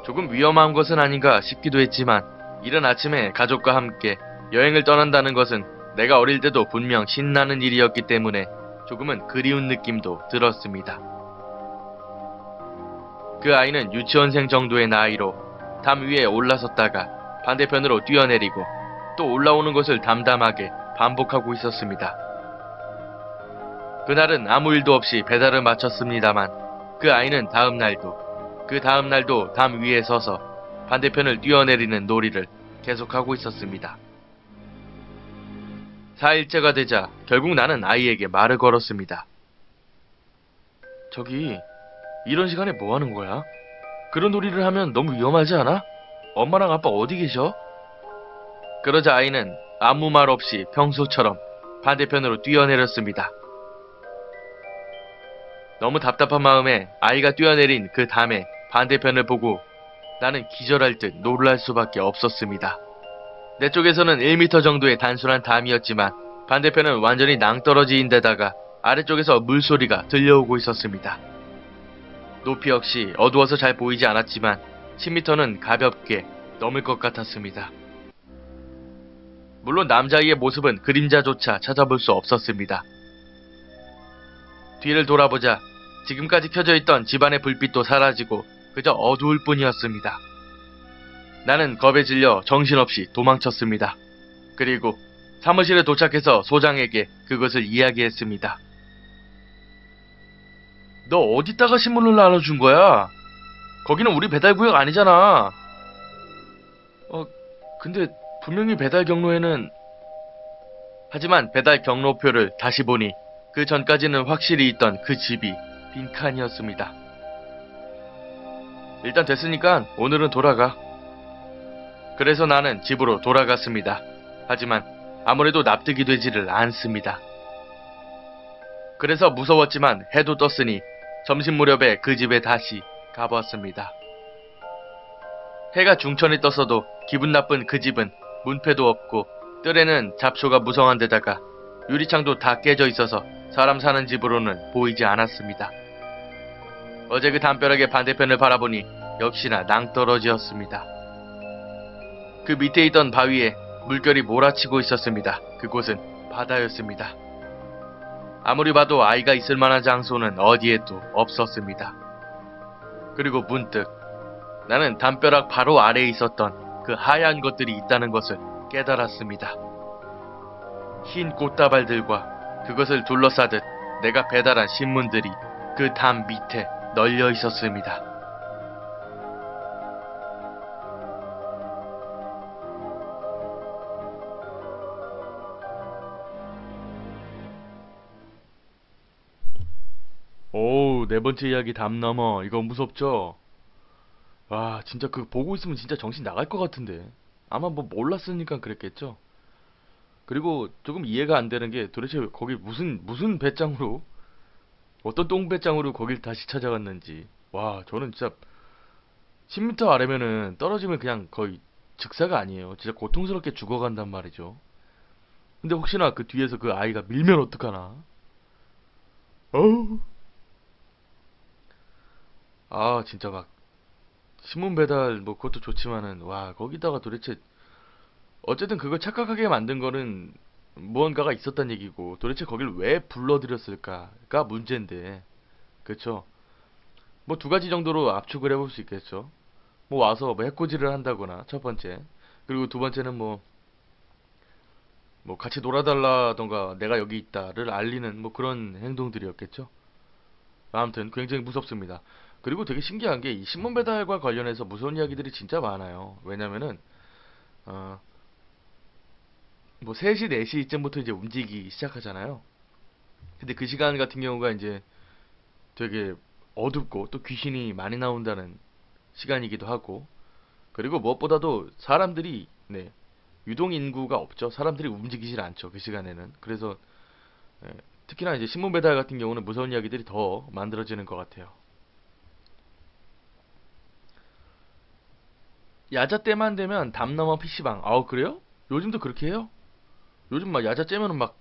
조금 위험한 것은 아닌가 싶기도 했지만 이른 아침에 가족과 함께 여행을 떠난다는 것은 내가 어릴 때도 분명 신나는 일이었기 때문에 조금은 그리운 느낌도 들었습니다. 그 아이는 유치원생 정도의 나이로 담 위에 올라섰다가 반대편으로 뛰어내리고 또 올라오는 것을 담담하게 반복하고 있었습니다. 그날은 아무 일도 없이 배달을 마쳤습니다만 그 아이는 그 다음 날도 담 위에 서서 반대편을 뛰어내리는 놀이를 계속하고 있었습니다. 4일째가 되자 결국 나는 아이에게 말을 걸었습니다. 저기, 이런 시간에 뭐 하는 거야? 그런 놀이를 하면 너무 위험하지 않아? 엄마랑 아빠 어디 계셔? 그러자 아이는 아무 말 없이 평소처럼 반대편으로 뛰어내렸습니다. 너무 답답한 마음에 아이가 뛰어내린 그 담의 반대편을 보고 나는 기절할 듯 놀랄 수밖에 없었습니다. 내 쪽에서는 1m 정도의 단순한 담이었지만 반대편은 완전히 낭떠러지인 데다가 아래쪽에서 물소리가 들려오고 있었습니다. 높이 역시 어두워서 잘 보이지 않았지만 10m는 가볍게 넘을 것 같았습니다. 물론 남자아이의 모습은 그림자조차 찾아볼 수 없었습니다. 뒤를 돌아보자 지금까지 켜져 있던 집안의 불빛도 사라지고 그저 어두울 뿐이었습니다. 나는 겁에 질려 정신없이 도망쳤습니다. 그리고 사무실에 도착해서 소장에게 그것을 이야기했습니다. 너 어디다가 신문을 나눠준 거야? 거기는 우리 배달 구역 아니잖아. 근데 분명히 배달 경로에는 하지만 배달 경로표를 다시 보니 그 전까지는 확실히 있던 그 집이 빈칸이었습니다. 일단 됐으니까 오늘은 돌아가. 그래서 나는 집으로 돌아갔습니다. 하지만 아무래도 납득이 되지를 않습니다. 그래서 무서웠지만 해도 떴으니 점심 무렵에 그 집에 다시 가보았습니다. 해가 중천에 떴어도 기분 나쁜 그 집은 문패도 없고 뜰에는 잡초가 무성한 데다가 유리창도 다 깨져 있어서 사람 사는 집으로는 보이지 않았습니다. 어제 그 담벼락의 반대편을 바라보니 역시나 낭떠러지였습니다. 그 밑에 있던 바위에 물결이 몰아치고 있었습니다. 그곳은 바다였습니다. 아무리 봐도 아이가 있을 만한 장소는 어디에도 없었습니다. 그리고 문득 나는 담벼락 바로 아래에 있었던 그 하얀 것들이 있다는 것을 깨달았습니다. 흰 꽃다발들과 그것을 둘러싸듯 내가 배달한 신문들이 그 담 밑에 널려 있었습니다. 오우, 네 번째 이야기 담 넘어. 이거 무섭죠? 와, 진짜 그거 보고 있으면 진짜 정신 나갈 것 같은데. 아마 뭐 몰랐으니까 그랬겠죠? 그리고 조금 이해가 안 되는 게 도대체 거기 무슨 배짱으로, 어떤 똥배짱으로 거길 다시 찾아갔는지. 와, 저는 진짜 10m 아래면은 떨어지면 그냥 거의 즉사가 아니에요. 진짜 고통스럽게 죽어간단 말이죠. 근데 혹시나 그 뒤에서 그 아이가 밀면 어떡하나? 어우. 아, 진짜 막 신문 배달 뭐 그것도 좋지만은 와, 거기다가 도대체 어쨌든 그걸 착각하게 만든 거는 무언가가 있었단 얘기고 도대체 거길 왜 불러들였을까가 문제인데. 그쵸? 뭐 두 가지 정도로 압축을 해볼 수 있겠죠. 뭐 와서 뭐 해코지를 한다거나 첫 번째, 그리고 두 번째는 뭐 같이 놀아달라던가 내가 여기 있다를 알리는 뭐 그런 행동들이었겠죠. 아무튼 굉장히 무섭습니다. 그리고 되게 신기한 게 이 신문 배달과 관련해서 무서운 이야기들이 진짜 많아요. 왜냐면은 어, 뭐 3시, 4시 이쯤부터 이제 움직이기 시작하잖아요. 근데 그 시간 같은 경우가 이제 되게 어둡고 또 귀신이 많이 나온다는 시간이기도 하고, 그리고 무엇보다도 사람들이 유동 인구가 없죠. 사람들이 움직이질 않죠. 그 시간에는. 그래서 예, 특히나 이제 신문 배달 같은 경우는 무서운 이야기들이 더 만들어지는 것 같아요. 야자 때만 되면 담 넘어 PC방. 아우, 그래요? 요즘도 그렇게 해요? 요즘 막 야자 째면은 막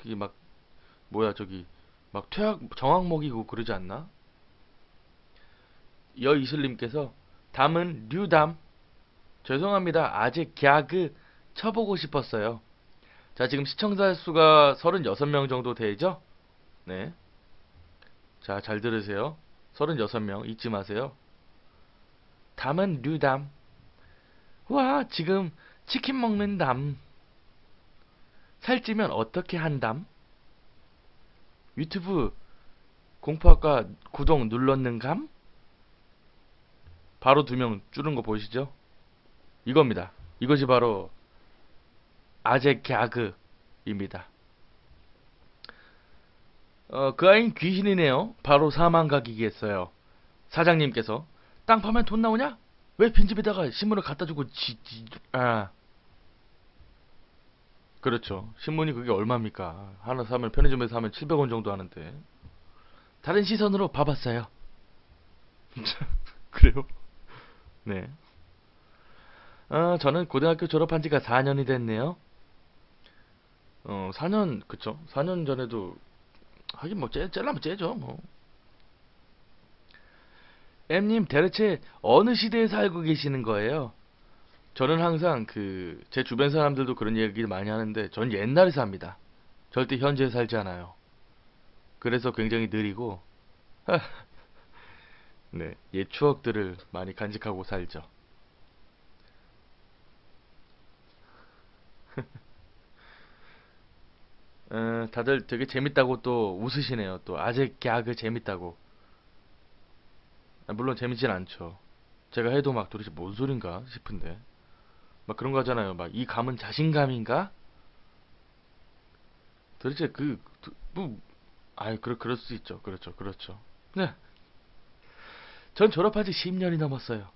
뭐야 저기 막 퇴학 정학 먹이고 그러지 않나? 여이슬님께서 담은 류담. 죄송합니다. 아직 갸그 쳐보고 싶었어요. 자, 지금 시청자 수가 36명 정도 되죠? 네. 자, 잘 들으세요. 36명 잊지 마세요. 담은 류담. 와, 지금 치킨 먹는 담. 살찌면 어떻게 한담? 유튜브 공포학과 구독 눌렀는감? 바로 2명 줄은 거 보이시죠? 이겁니다. 이것이 바로 아재 갸그입니다. 그 아이는 귀신이네요. 바로 사망각이겠어요. 사장님께서 땅 파면 돈 나오냐? 왜 빈집에다가 신문을 갖다 주고 그렇죠. 신문이 그게 얼마입니까? 하나 사면 편의점에서 사면 700원 정도 하는데. 다른 시선으로 봐봤어요. 그래요? 네. 저는 고등학교 졸업한 지가 4년이 됐네요. 4년, 그쵸. 4년 전에도, 하긴 뭐, 째려면 째죠, 뭐. M님, 대체 어느 시대에 살고 계시는 거예요? 저는 항상 제 주변 사람들도 그런 얘기를 많이 하는데, 전 옛날에 삽니다. 절대 현재에 살지 않아요. 그래서 굉장히 느리고, 네, 옛 추억들을 많이 간직하고 살죠. 다들 되게 재밌다고 또 웃으시네요. 또 아재 개그 재밌다고. 물론 재밌진 않죠. 제가 해도 막 도대체 뭔 소린가 싶은데 막 그런 거 하잖아요. 막 이 감은 자신감인가? 도대체 뭐, 아이 그럴 수 있죠. 그렇죠, 그렇죠. 네, 전 졸업한 지 10년이 넘었어요.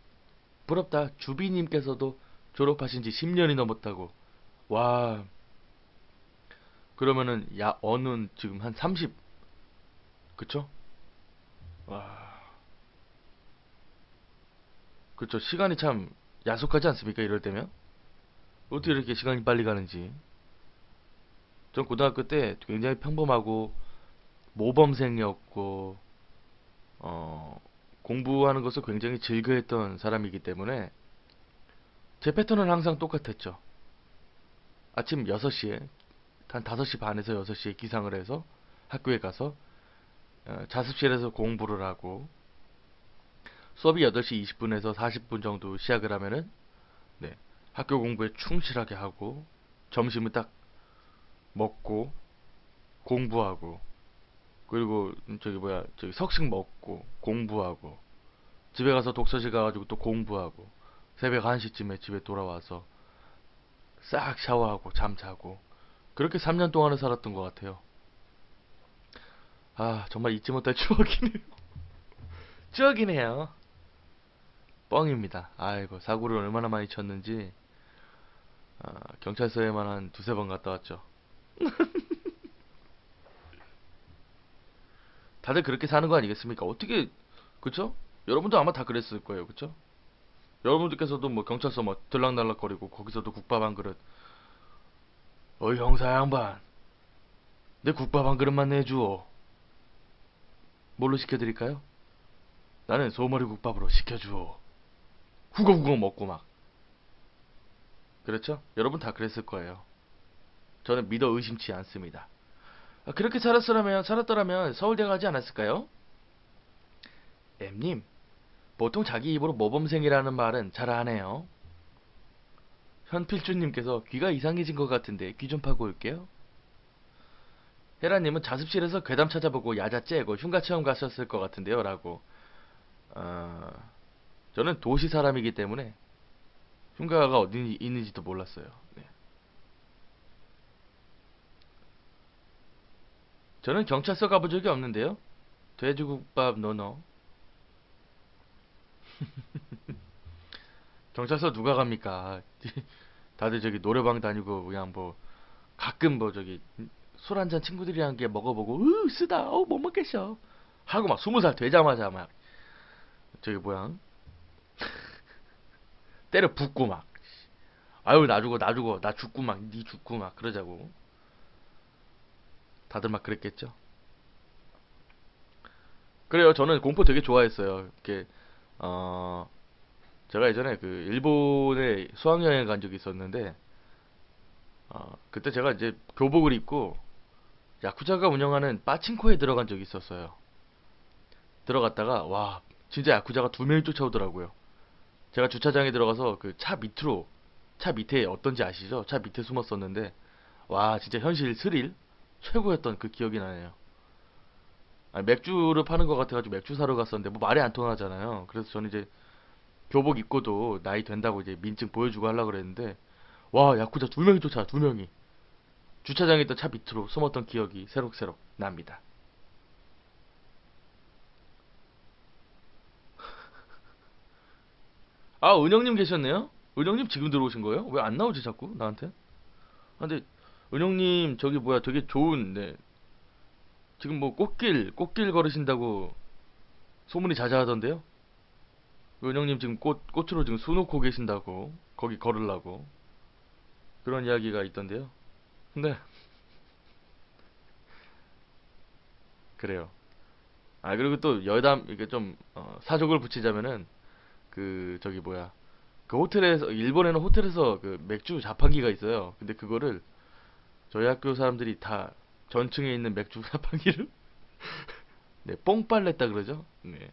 부럽다. 주비님께서도 졸업하신 지 10년이 넘었다고. 와, 그러면은 야 어는 지금 한 30, 그쵸? 와, 그쵸. 시간이 참 야속하지 않습니까? 이럴 때면 어떻게 이렇게 시간이 빨리 가는지. 전 고등학교 때 굉장히 평범하고 모범생이었고 어, 공부하는 것을 굉장히 즐겨했던 사람이기 때문에 제 패턴은 항상 똑같았죠. 아침 6시에 한 5시 반에서 6시에 기상을 해서 학교에 가서 자습실에서 공부를 하고 수업이 8시 20분에서 40분 정도 시작을 하면은 네, 학교 공부에 충실하게 하고 점심을 딱 먹고 공부하고 그리고 저기 석식 먹고 공부하고 집에 가서 독서실 가가지고 또 공부하고 새벽 1시쯤에 집에 돌아와서 싹 샤워하고 잠자고 그렇게 3년 동안을 살았던 것 같아요. 아 정말 잊지 못할 추억이네요. 추억이네요. 뻥입니다. 아이고 사고를 얼마나 많이 쳤는지 경찰서에만 한 두세 번 갔다 왔죠. 다들 그렇게 사는 거 아니겠습니까? 어떻게 그쵸? 여러분도 아마 다 그랬을 거예요. 그쵸? 여러분들께서도 뭐 경찰서 뭐 들락날락거리고 거기서도 국밥 한 그릇 어이 형사 양반 내 국밥 한 그릇만 내주오. 뭘로 시켜드릴까요? 나는 소머리 국밥으로 시켜주오. 후거후거 먹고 막 그렇죠? 여러분 다 그랬을 거예요. 저는 믿어 의심치 않습니다. 그렇게 살았더라면 서울대 가지 않았을까요? M님, 보통 자기 입으로 모범생이라는 말은 잘 안 해요. 현필주님께서 귀가 이상해진 것 같은데 귀 좀 파고 올게요. 헤라님은 자습실에서 괴담 찾아보고 야자 째고 흉가 체험 가셨을 것 같은데요. 라고. 어, 저는 도시 사람이기 때문에 흉가가 어디 있는지도 몰랐어요. 네. 저는 경찰서 가본 적이 없는데요. 돼지국밥 노노. 경찰서 누가 갑니까? 다들 저기 노래방 다니고 그냥 뭐 가끔 뭐 저기 술 한잔 친구들이랑 함께 먹어보고 쓰다 못 먹겠어 하고 막 20살 되자마자 막 저기 뭐야 때려 붓고 막 아유 나 죽고 막 니 죽고 막 그러자고 다들 막 그랬겠죠. 그래요. 저는 공포 되게 좋아했어요. 이렇게 어 제가 예전에 그 일본에 수학여행 간 적이 있었는데 그때 제가 이제 교복을 입고 야쿠자가 운영하는 빠칭코에 들어간 적이 있었어요. 들어갔다가 와 진짜 야쿠자가 2명이 쫓아오더라고요. 제가 주차장에 들어가서 그 차 밑에 어떤지 아시죠? 차 밑에 숨었었는데 와 진짜 현실 스릴 최고였던 그 기억이 나네요. 맥주를 파는 것 같아가지고 맥주 사러 갔었는데 뭐 말이 안 통하잖아요. 그래서 저는 이제 교복 입고도 나이 된다고 이제 민증 보여주고 하려고 그랬는데 와 야쿠자 2명이 쫓아와 2명이 주차장에 있던 차 밑으로 숨었던 기억이 새록새록 납니다. 아 은영님 계셨네요? 은영님 지금 들어오신 거예요? 왜 안 나오지 자꾸 나한테? 근데 은영님 저기 뭐야 되게 좋은 네 지금 뭐 꽃길 걸으신다고 소문이 자자하던데요? 은영님 지금 꽃으로 지금 수놓고 계신다고 거기 걸으려고 그런 이야기가 있던데요. 근데 그래요. 그리고 또 여담 이게 좀 사족을 붙이자면은 그 저기 뭐야 그 호텔에서 일본에는 호텔에서 그 맥주 자판기가 있어요. 근데 그거를 저희 학교 사람들이 다 전층에 있는 맥주 자판기를 네, 뽕빨랬다 그러죠. 네.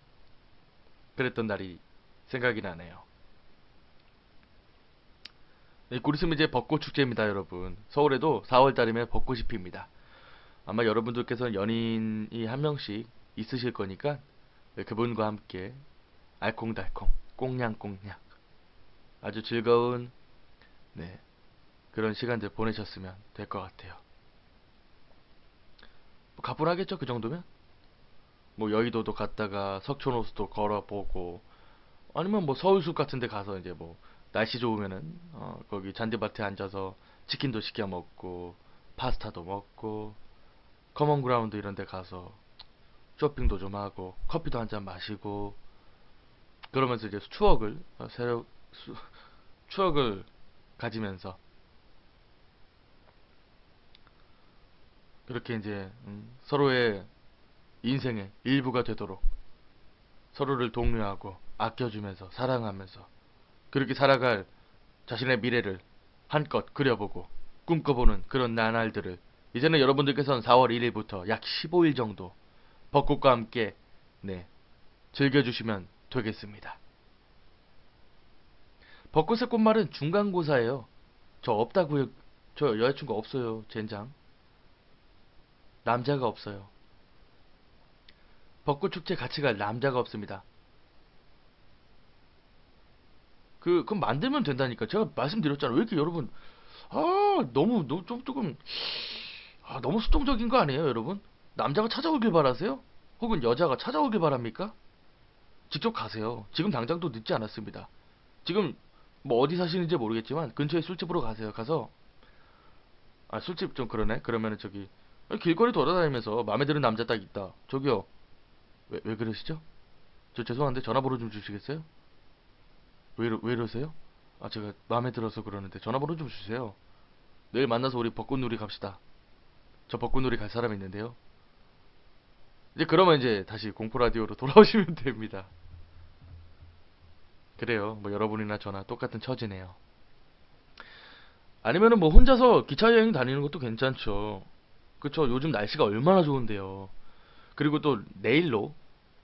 그랬던 날이 생각이 나네요. 네, 곧 있으면 이제 벚꽃 축제입니다, 여러분. 서울에도 4월 달이면 벚꽃이 핍니다. 아마 여러분들께서는 연인이 한 명씩 있으실 거니까 그분과 함께 알콩달콩 꽁냥꽁냥 아주 즐거운 네, 그런 시간들 보내셨으면 될 것 같아요. 뭐 가뿐하겠죠 그 정도면? 뭐 여의도도 갔다가 석촌호수도 걸어보고 아니면 뭐 서울숲 같은 데 가서 이제 뭐 날씨 좋으면은 거기 잔디밭에 앉아서 치킨도 시켜 먹고 파스타도 먹고 커먼 그라운드 이런 데 가서 쇼핑도 좀 하고 커피도 한 잔 마시고 그러면서 이제 추억을 가지면서 그렇게 이제 서로의 인생의 일부가 되도록 서로를 독려하고 아껴주면서 사랑하면서 그렇게 살아갈 자신의 미래를 한껏 그려보고 꿈꿔보는 그런 나날들을 이제는 여러분들께서는 4월 1일부터 약 15일 정도 벚꽃과 함께 네, 즐겨주시면 되겠습니다. 벚꽃의 꽃말은 중간고사예요. 저 없다고요. 저 여자친구 없어요. 젠장. 남자가 없어요. 벚꽃 축제 같이 갈 남자가 없습니다. 그럼 만들면 된다니까. 제가 말씀드렸잖아요. 왜 이렇게 여러분, 조금, 너무 수동적인 거 아니에요, 여러분? 남자가 찾아오길 바라세요? 혹은 여자가 찾아오길 바랍니까? 직접 가세요. 지금 당장도 늦지 않았습니다. 지금, 뭐 어디 사시는지 모르겠지만, 근처에 술집으로 가세요. 가서, 술집 좀 그러네? 그러면은 길거리 돌아다니면서 마음에 드는 남자 딱 있다. 저기요, 왜 그러시죠? 저 죄송한데 전화번호 좀 주시겠어요? 왜 이러세요? 제가 마음에 들어서 그러는데 전화번호 좀 주세요. 내일 만나서 우리 벚꽃놀이 갑시다. 저 벚꽃놀이 갈 사람이 있는데요. 이제 그러면 이제 다시 공포라디오로 돌아오시면 됩니다. 그래요. 뭐 여러분이나 저나 똑같은 처지네요. 아니면은 뭐 혼자서 기차 여행 다니는 것도 괜찮죠. 그쵸? 요즘 날씨가 얼마나 좋은데요. 그리고 또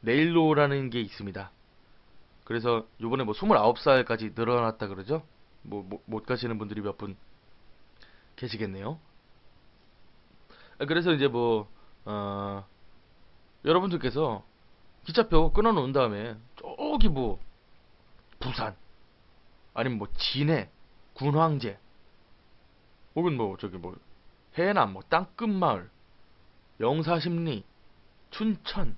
네일로라는 게 있습니다. 그래서 요번에 뭐 29살까지 늘어났다 그러죠? 못 가시는 분들이 몇 분 계시겠네요. 그래서 이제 여러분들께서 기차표 끊어놓은 다음에 저기 부산, 아니면 진해, 군황제, 혹은 해남, 땅끝마을, 영사십리, 춘천,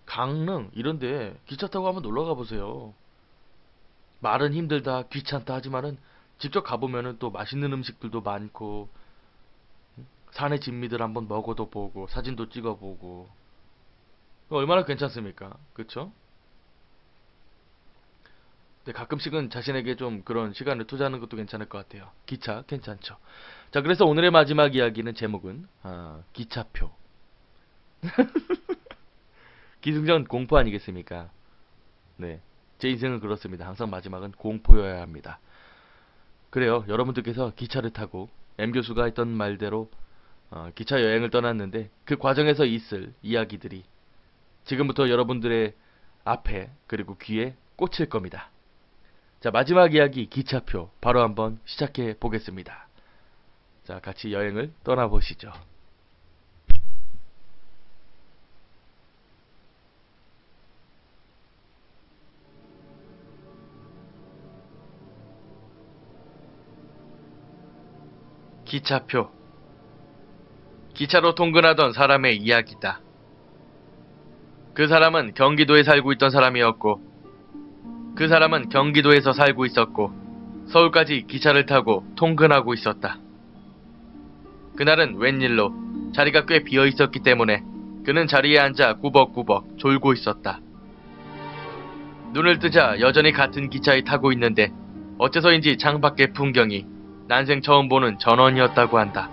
강릉, 이런데 기차 타고 한번 놀러 가보세요. 말은 힘들다, 귀찮다 하지만은 직접 가보면은 또 맛있는 음식들도 많고, 산의 진미들 한번 먹어도 보고 사진도 찍어보고 얼마나 괜찮습니까? 그쵸? 근데 가끔씩은 자신에게 좀 그런 시간을 투자하는 것도 괜찮을 것 같아요. 기차 괜찮죠? 자, 그래서 오늘의 마지막 이야기는 제목은 기차표. 기승전 공포 아니겠습니까? 네, 제 인생은 그렇습니다. 항상 마지막은 공포여야 합니다. 그래요. 여러분들께서 기차를 타고 M 교수가 했던 말대로 기차 여행을 떠났는데 그 과정에서 있을 이야기들이 지금부터 여러분들의 앞에 그리고 귀에 꽂힐 겁니다. 자, 마지막 이야기 기차표 바로 한번 시작해 보겠습니다. 자, 같이 여행을 떠나보시죠. 기차표. 기차로 통근하던 사람의 이야기다. 그 사람은 경기도에 살고 있던 사람이었고 그 사람은 경기도에서 살고 있었고 서울까지 기차를 타고 통근하고 있었다. 그날은 웬일로 자리가 꽤 비어 있었기 때문에 그는 자리에 앉아 꾸벅꾸벅 졸고 있었다. 눈을 뜨자 여전히 같은 기차에 타고 있는데 어째서인지 창밖의 풍경이 난생 처음 보는 전원이었다고 한다.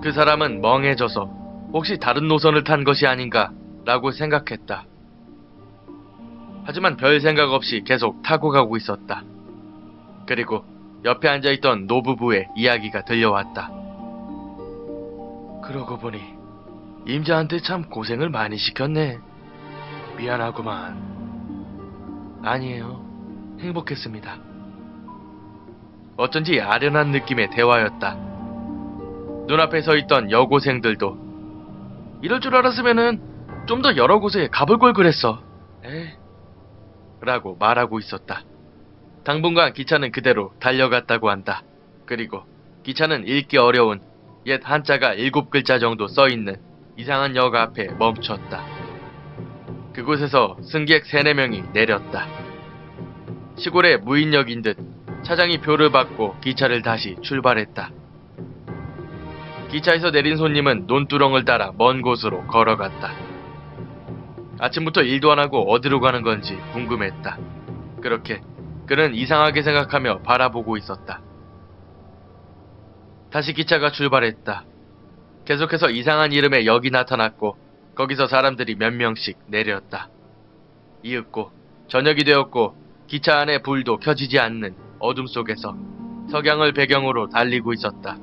그 사람은 멍해져서 혹시 다른 노선을 탄 것이 아닌가 라고 생각했다. 하지만 별 생각 없이 계속 타고 가고 있었다. 그리고 옆에 앉아있던 노부부의 이야기가 들려왔다. 그러고 보니 임자한테 참 고생을 많이 시켰네. 미안하구만. 아니에요. 행복했습니다. 어쩐지 아련한 느낌의 대화였다. 눈앞에 서 있던 여고생들도 이럴 줄 알았으면은 좀 더 여러 곳에 가볼 걸 그랬어. 에이, 라고 말하고 있었다. 당분간 기차는 그대로 달려갔다고 한다. 그리고 기차는 읽기 어려운 옛 한자가 7글자 정도 써있는 이상한 역 앞에 멈췄다. 그곳에서 승객 3, 4명이 내렸다. 시골의 무인역인 듯 차장이 표를 받고 기차를 다시 출발했다. 기차에서 내린 손님은 논두렁을 따라 먼 곳으로 걸어갔다. 아침부터 일도 안 하고 어디로 가는 건지 궁금했다. 그렇게 그는 이상하게 생각하며 바라보고 있었다. 다시 기차가 출발했다. 계속해서 이상한 이름의 역이 나타났고 거기서 사람들이 몇 명씩 내렸다. 이윽고 저녁이 되었고 기차 안에 불도 켜지지 않는 어둠 속에서 석양을 배경으로 달리고 있었다.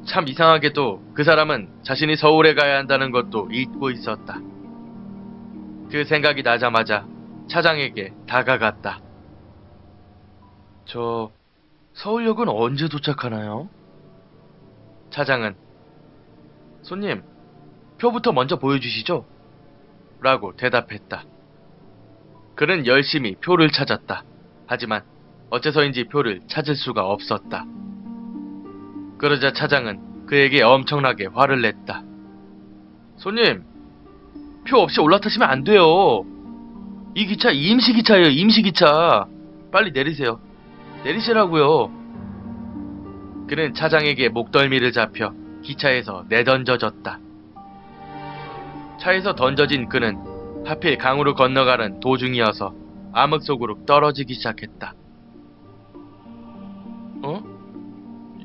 참 이상하게도 그 사람은 자신이 서울에 가야 한다는 것도 잊고 있었다. 그 생각이 나자마자 차장에게 다가갔다. 저 서울역은 언제 도착하나요? 차장은 손님, 표부터 먼저 보여주시죠. 라고 대답했다. 그는 열심히 표를 찾았다. 하지만 어째서인지 표를 찾을 수가 없었다. 그러자 차장은 그에게 엄청나게 화를 냈다. 손님, 표 없이 올라타시면 안 돼요. 이 기차 임시기차예요, 임시기차. 빨리 내리세요. 내리시라고요. 그는 차장에게 목덜미를 잡혀 기차에서 내던져졌다. 차에서 던져진 그는 하필 강으로 건너가는 도중이어서 암흑 속으로 떨어지기 시작했다.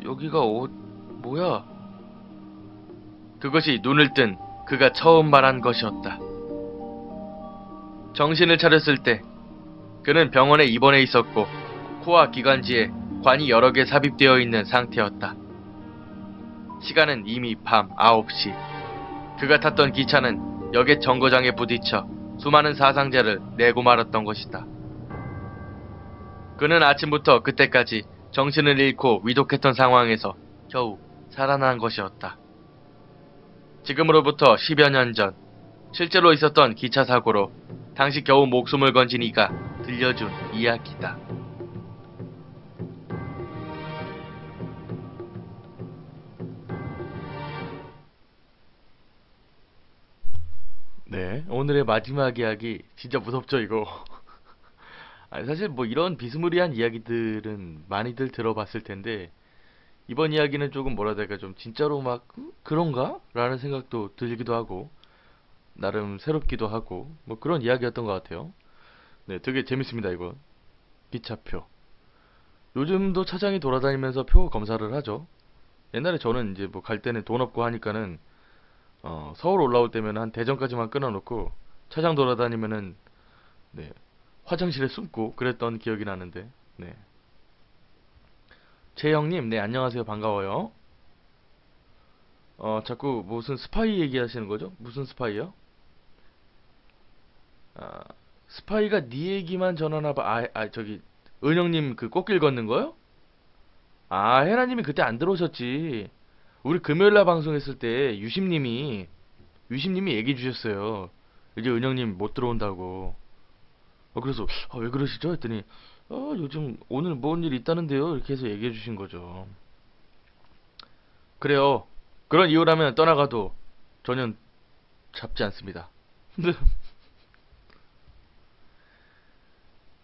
여기가 뭐야? 그것이 눈을 뜬 그가 처음 말한 것이었다. 정신을 차렸을 때 그는 병원에 입원해 있었고 코와 기관지에 관이 여러 개 삽입되어 있는 상태였다. 시간은 이미 밤 9시. 그가 탔던 기차는 역의 정거장에 부딪혀 수많은 사상자를 내고 말았던 것이다. 그는 아침부터 그때까지 정신을 잃고 위독했던 상황에서 겨우 살아난 것이었다. 지금으로부터 10여 년 전 실제로 있었던 기차 사고로 당시 겨우 목숨을 건진 이가 들려준 이야기다. 네, 오늘의 마지막 이야기 진짜 무섭죠 이거. 아니, 사실 뭐 이런 비스무리한 이야기들은 많이들 들어봤을 텐데 이번 이야기는 조금 뭐라 해야 될까 좀 진짜로 막 그런가? 라는 생각도 들기도 하고 나름 새롭기도 하고 뭐 그런 이야기였던 것 같아요. 네, 되게 재밌습니다 이거. 기차표. 요즘도 차장이 돌아다니면서 표 검사를 하죠. 옛날에 저는 이제 뭐 갈 때는 돈 없고 하니까는 서울 올라올 때면 한 대전까지만 끊어놓고 차장 돌아다니면은 네, 화장실에 숨고 그랬던 기억이 나는데 네. 최영님, 네 안녕하세요 반가워요. 자꾸 무슨 스파이 얘기하시는 거죠? 무슨 스파이요? 아, 스파이가 네 얘기만 전하나 봐. 저기 은영님 그 꽃길 걷는 거요? 아 헤라님이 그때 안 들어오셨지. 우리 금요일날 방송했을 때 유심님이 얘기해 주셨어요. 이제 은영님 못 들어온다고. 그래서 왜 그러시죠? 했더니 요즘 오늘 뭔 일 있다는데요. 이렇게 해서 얘기해 주신 거죠. 그래요. 그런 이유라면 떠나가도 전혀 잡지 않습니다.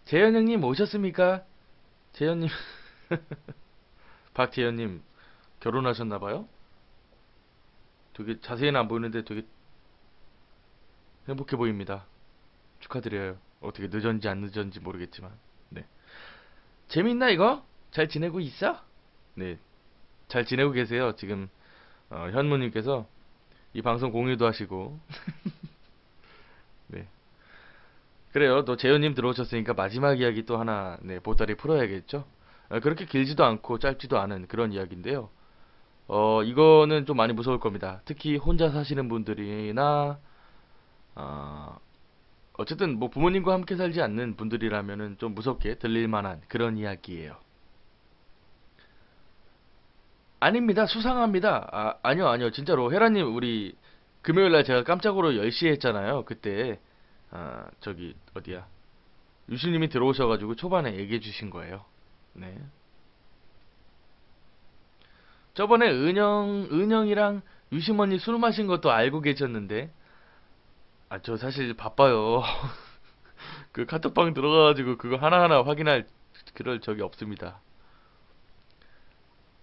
재현영님 오셨습니까? 재현님 박재현님 결혼하셨나봐요? 되게 자세히는 안 보이는데 되게 행복해 보입니다. 축하드려요. 어떻게 늦었는지 안 늦었는지 모르겠지만 네. 재밌나 이거? 잘 지내고 있어? 네. 잘 지내고 계세요. 지금 현무님께서 이 방송 공유도 하시고 네. 그래요. 또 재현님 들어오셨으니까 마지막 이야기 또 하나 네, 보따리 풀어야겠죠? 그렇게 길지도 않고 짧지도 않은 그런 이야기인데요. 이거는 좀 많이 무서울 겁니다. 특히 혼자 사시는 분들이나 어쨌든 뭐 부모님과 함께 살지 않는 분들이라면은 좀 무섭게 들릴 만한 그런 이야기예요. 아닙니다. 수상합니다. 아니요, 아니요. 진짜로. 헤라님, 우리 금요일날 제가 깜짝으로 10시에 했잖아요. 그때, 저기, 어디야. 유신님이 들어오셔가지고 초반에 얘기해 주신 거예요. 네. 저번에 은영이랑 유심언니 술 마신 것도 알고 계셨는데, 저 사실 바빠요. 그 카톡방 들어가가지고 그거 하나하나 확인할 그럴 적이 없습니다.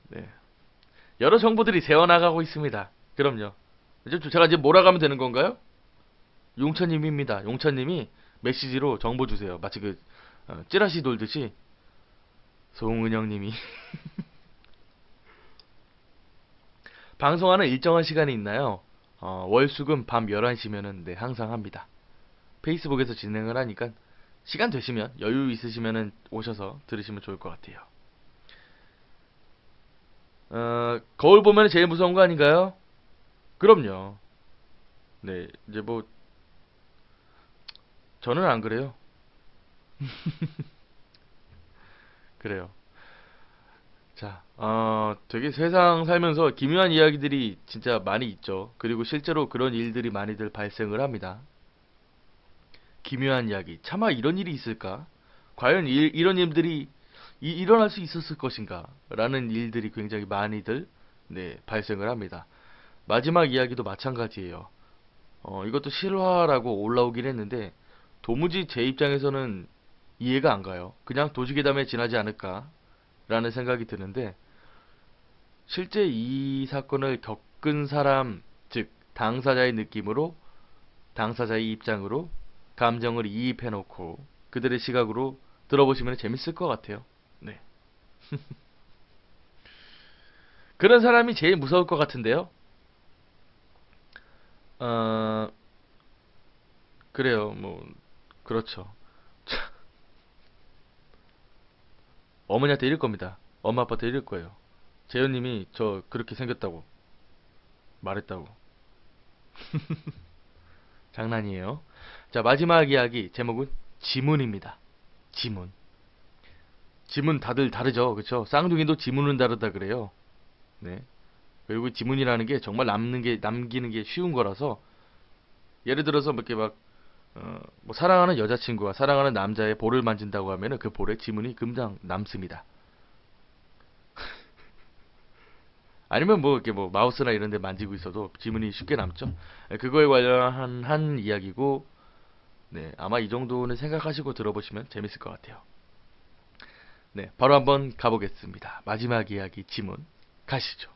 네. 여러 정보들이 새어나가고 있습니다. 그럼요. 제가 이제 몰아가면 되는 건가요? 용차님입니다. 용차님이 메시지로 정보 주세요. 마치 찌라시 돌듯이 송은영님이 방송하는 일정한 시간이 있나요? 월수금 밤 11시면은 네, 항상 합니다. 페이스북에서 진행을 하니까 시간 되시면 여유 있으시면은 오셔서 들으시면 좋을 것 같아요. 거울 보면 제일 무서운 거 아닌가요? 그럼요. 네, 이제 뭐 저는 안 그래요. 그래요. 자, 되게 세상 살면서 기묘한 이야기들이 진짜 많이 있죠. 그리고 실제로 그런 일들이 많이들 발생을 합니다. 기묘한 이야기. 차마 이런 일이 있을까? 과연 이런 일들이 일어날 수 있었을 것인가? 라는 일들이 굉장히 많이들 네, 발생을 합니다. 마지막 이야기도 마찬가지예요. 이것도 실화라고 올라오긴 했는데 도무지 제 입장에서는 이해가 안 가요. 그냥 도시괴담에 지나지 않을까? 라는 생각이 드는데 실제 이 사건을 겪은 사람, 즉 당사자의 느낌으로 당사자의 입장으로 감정을 이입해놓고 그들의 시각으로 들어보시면 재밌을 것 같아요. 네. 그런 사람이 제일 무서울 것 같은데요. 어, 그래요. 뭐 그렇죠. 어머니한테 이럴 겁니다. 엄마 아빠한테 이럴 거예요. 재현님이 저 그렇게 생겼다고 말했다고. 장난이에요. 자, 마지막 이야기 제목은 지문입니다. 지문. 지문 다들 다르죠. 그쵸? 쌍둥이도 지문은 다르다 그래요. 네. 그리고 지문이라는 게 정말 남기는 게 쉬운 거라서 예를 들어서 뭐 이렇게 뭐 사랑하는 여자친구가 사랑하는 남자의 볼을 만진다고 하면은 그 볼에 지문이 금방 남습니다. 아니면 뭐 이렇게 뭐 마우스나 이런 데 만지고 있어도 지문이 쉽게 남죠. 그거에 관련한 한 이야기고 네, 아마 이 정도는 생각하시고 들어보시면 재밌을 것 같아요. 네, 바로 한번 가보겠습니다. 마지막 이야기 지문 가시죠.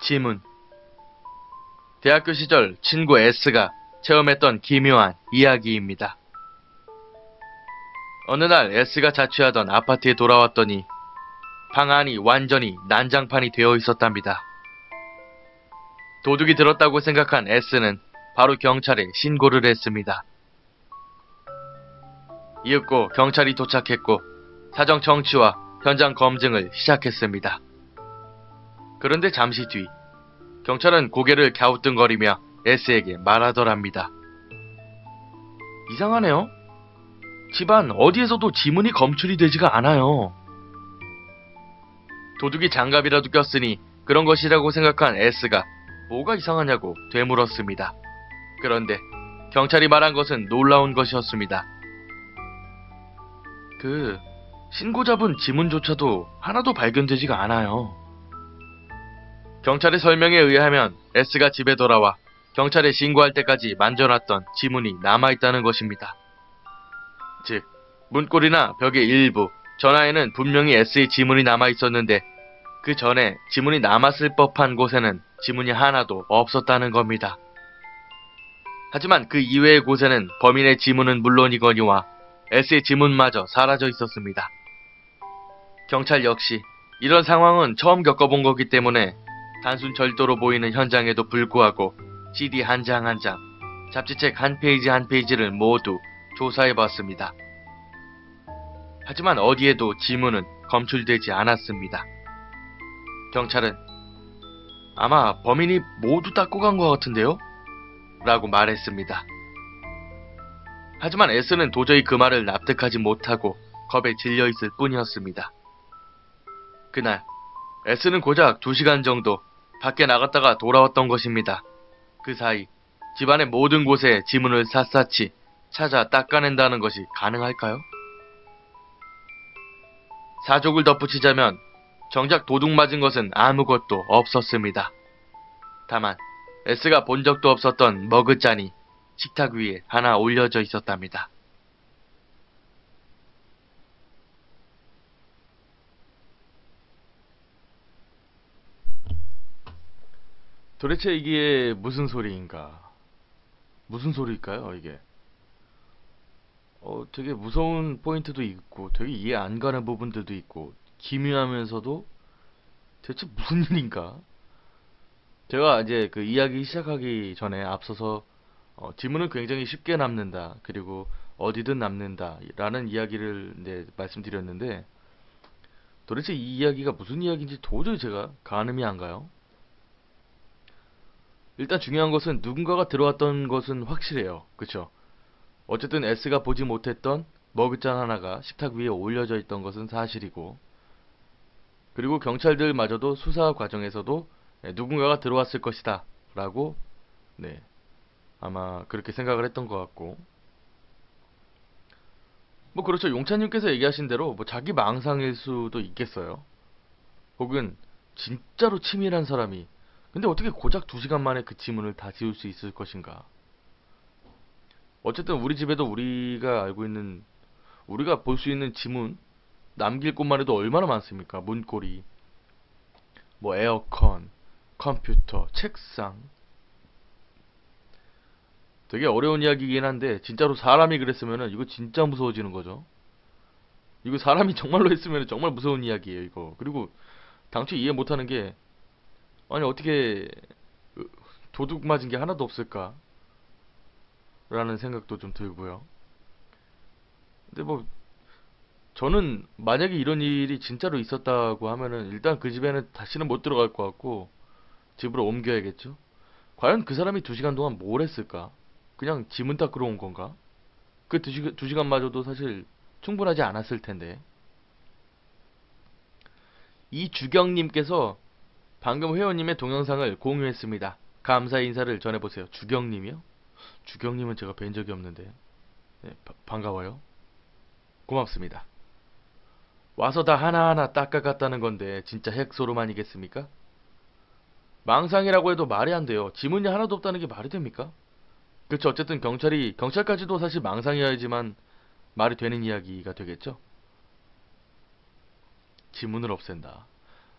지문. 대학교 시절 친구 S가 체험했던 기묘한 이야기입니다. 어느 날 S가 자취하던 아파트에 돌아왔더니 방 안이 완전히 난장판이 되어 있었답니다. 도둑이 들었다고 생각한 S는 바로 경찰에 신고를 했습니다. 이윽고 경찰이 도착했고 사정 청취와 현장 검증을 시작했습니다. 그런데 잠시 뒤 경찰은 고개를 갸우뚱거리며 S에게 말하더랍니다. 이상하네요. 집안 어디에서도 지문이 검출이 되지가 않아요. 도둑이 장갑이라도 꼈으니 그런 것이라고 생각한 S가 뭐가 이상하냐고 되물었습니다. 그런데 경찰이 말한 것은 놀라운 것이었습니다. 신고 잡은 지문조차도 하나도 발견되지가 않아요. 경찰의 설명에 의하면 S가 집에 돌아와 경찰에 신고할 때까지 만져놨던 지문이 남아있다는 것입니다. 즉, 문고리나 벽의 일부, 전화에는 분명히 S의 지문이 남아있었는데 그 전에 지문이 남았을 법한 곳에는 지문이 하나도 없었다는 겁니다. 하지만 그 이외의 곳에는 범인의 지문은 물론이거니와 S의 지문마저 사라져 있었습니다. 경찰 역시 이런 상황은 처음 겪어본 거기 때문에 단순 절도로 보이는 현장에도 불구하고 CD 한 장 한 장, 잡지책 한 페이지 한 페이지를 모두 조사해봤습니다. 하지만 어디에도 지문은 검출되지 않았습니다. 경찰은 아마 범인이 모두 닦고 간 것 같은데요? 라고 말했습니다. 하지만 S는 도저히 그 말을 납득하지 못하고 겁에 질려 있을 뿐이었습니다. 그날 S는 고작 2시간 정도 밖에 나갔다가 돌아왔던 것입니다. 그 사이 집안의 모든 곳에 지문을 샅샅이 찾아 닦아낸다는 것이 가능할까요? 사족을 덧붙이자면 정작 도둑 맞은 것은 아무것도 없었습니다. 다만 S가 본 적도 없었던 머그잔이 식탁 위에 하나 올려져 있었답니다. 도대체 이게 무슨 소리인가? 무슨 소리일까요, 이게? 되게 무서운 포인트도 있고, 되게 이해 안 가는 부분들도 있고, 기묘하면서도 대체 무슨 일인가? 제가 이제 그 이야기 시작하기 전에 앞서서 지문은 굉장히 쉽게 남는다. 그리고 어디든 남는다. 라는 이야기를 말씀드렸는데, 도대체 이 이야기가 무슨 이야기인지 도저히 제가 가늠이 안 가요. 일단 중요한 것은 누군가가 들어왔던 것은 확실해요. 그쵸? 어쨌든 S가 보지 못했던 머그잔 하나가 식탁 위에 올려져 있던 것은 사실이고, 그리고 경찰들마저도 수사 과정에서도 누군가가 들어왔을 것이다 라고 아마 그렇게 생각을 했던 것 같고, 뭐 그렇죠. 용찬님께서 얘기하신 대로 뭐 자기 망상일 수도 있겠어요. 혹은 진짜로 치밀한 사람이 근데 어떻게 고작 2시간 만에 그 지문을 다 지울 수 있을 것인가. 어쨌든 우리 집에도 우리가 볼 수 있는 지문 남길 곳만 해도 얼마나 많습니까? 문고리, 뭐 에어컨, 컴퓨터, 책상. 되게 어려운 이야기이긴 한데 진짜로 사람이 그랬으면은 이거 진짜 무서워지는 거죠. 이거 사람이 정말로 했으면 정말 무서운 이야기예요, 이거. 그리고 당초 이해 못하는 게 아니 어떻게 도둑 맞은 게 하나도 없을까? 라는 생각도 좀 들고요. 근데 뭐 저는 만약에 이런 일이 진짜로 있었다고 하면은 일단 그 집에는 다시는 못 들어갈 것 같고 집으로 옮겨야겠죠. 과연 그 사람이 2시간 동안 뭘 했을까? 그냥 지문 닦으러 온 건가? 그 2시간마저도 사실 충분하지 않았을 텐데. 이주경님께서 방금 회원님의 동영상을 공유했습니다. 감사의 인사를 전해보세요. 주경님이요? 주경님은 제가 뵌 적이 없는데. 네, 반가워요. 고맙습니다. 와서 다 하나하나 닦아갔다는 건데 진짜 핵소름아니겠습니까? 망상이라고 해도 말이 안 돼요. 지문이 하나도 없다는 게 말이 됩니까? 그렇죠. 어쨌든 경찰까지도 사실 망상이어야지만 말이 되는 이야기가 되겠죠. 지문을 없앤다.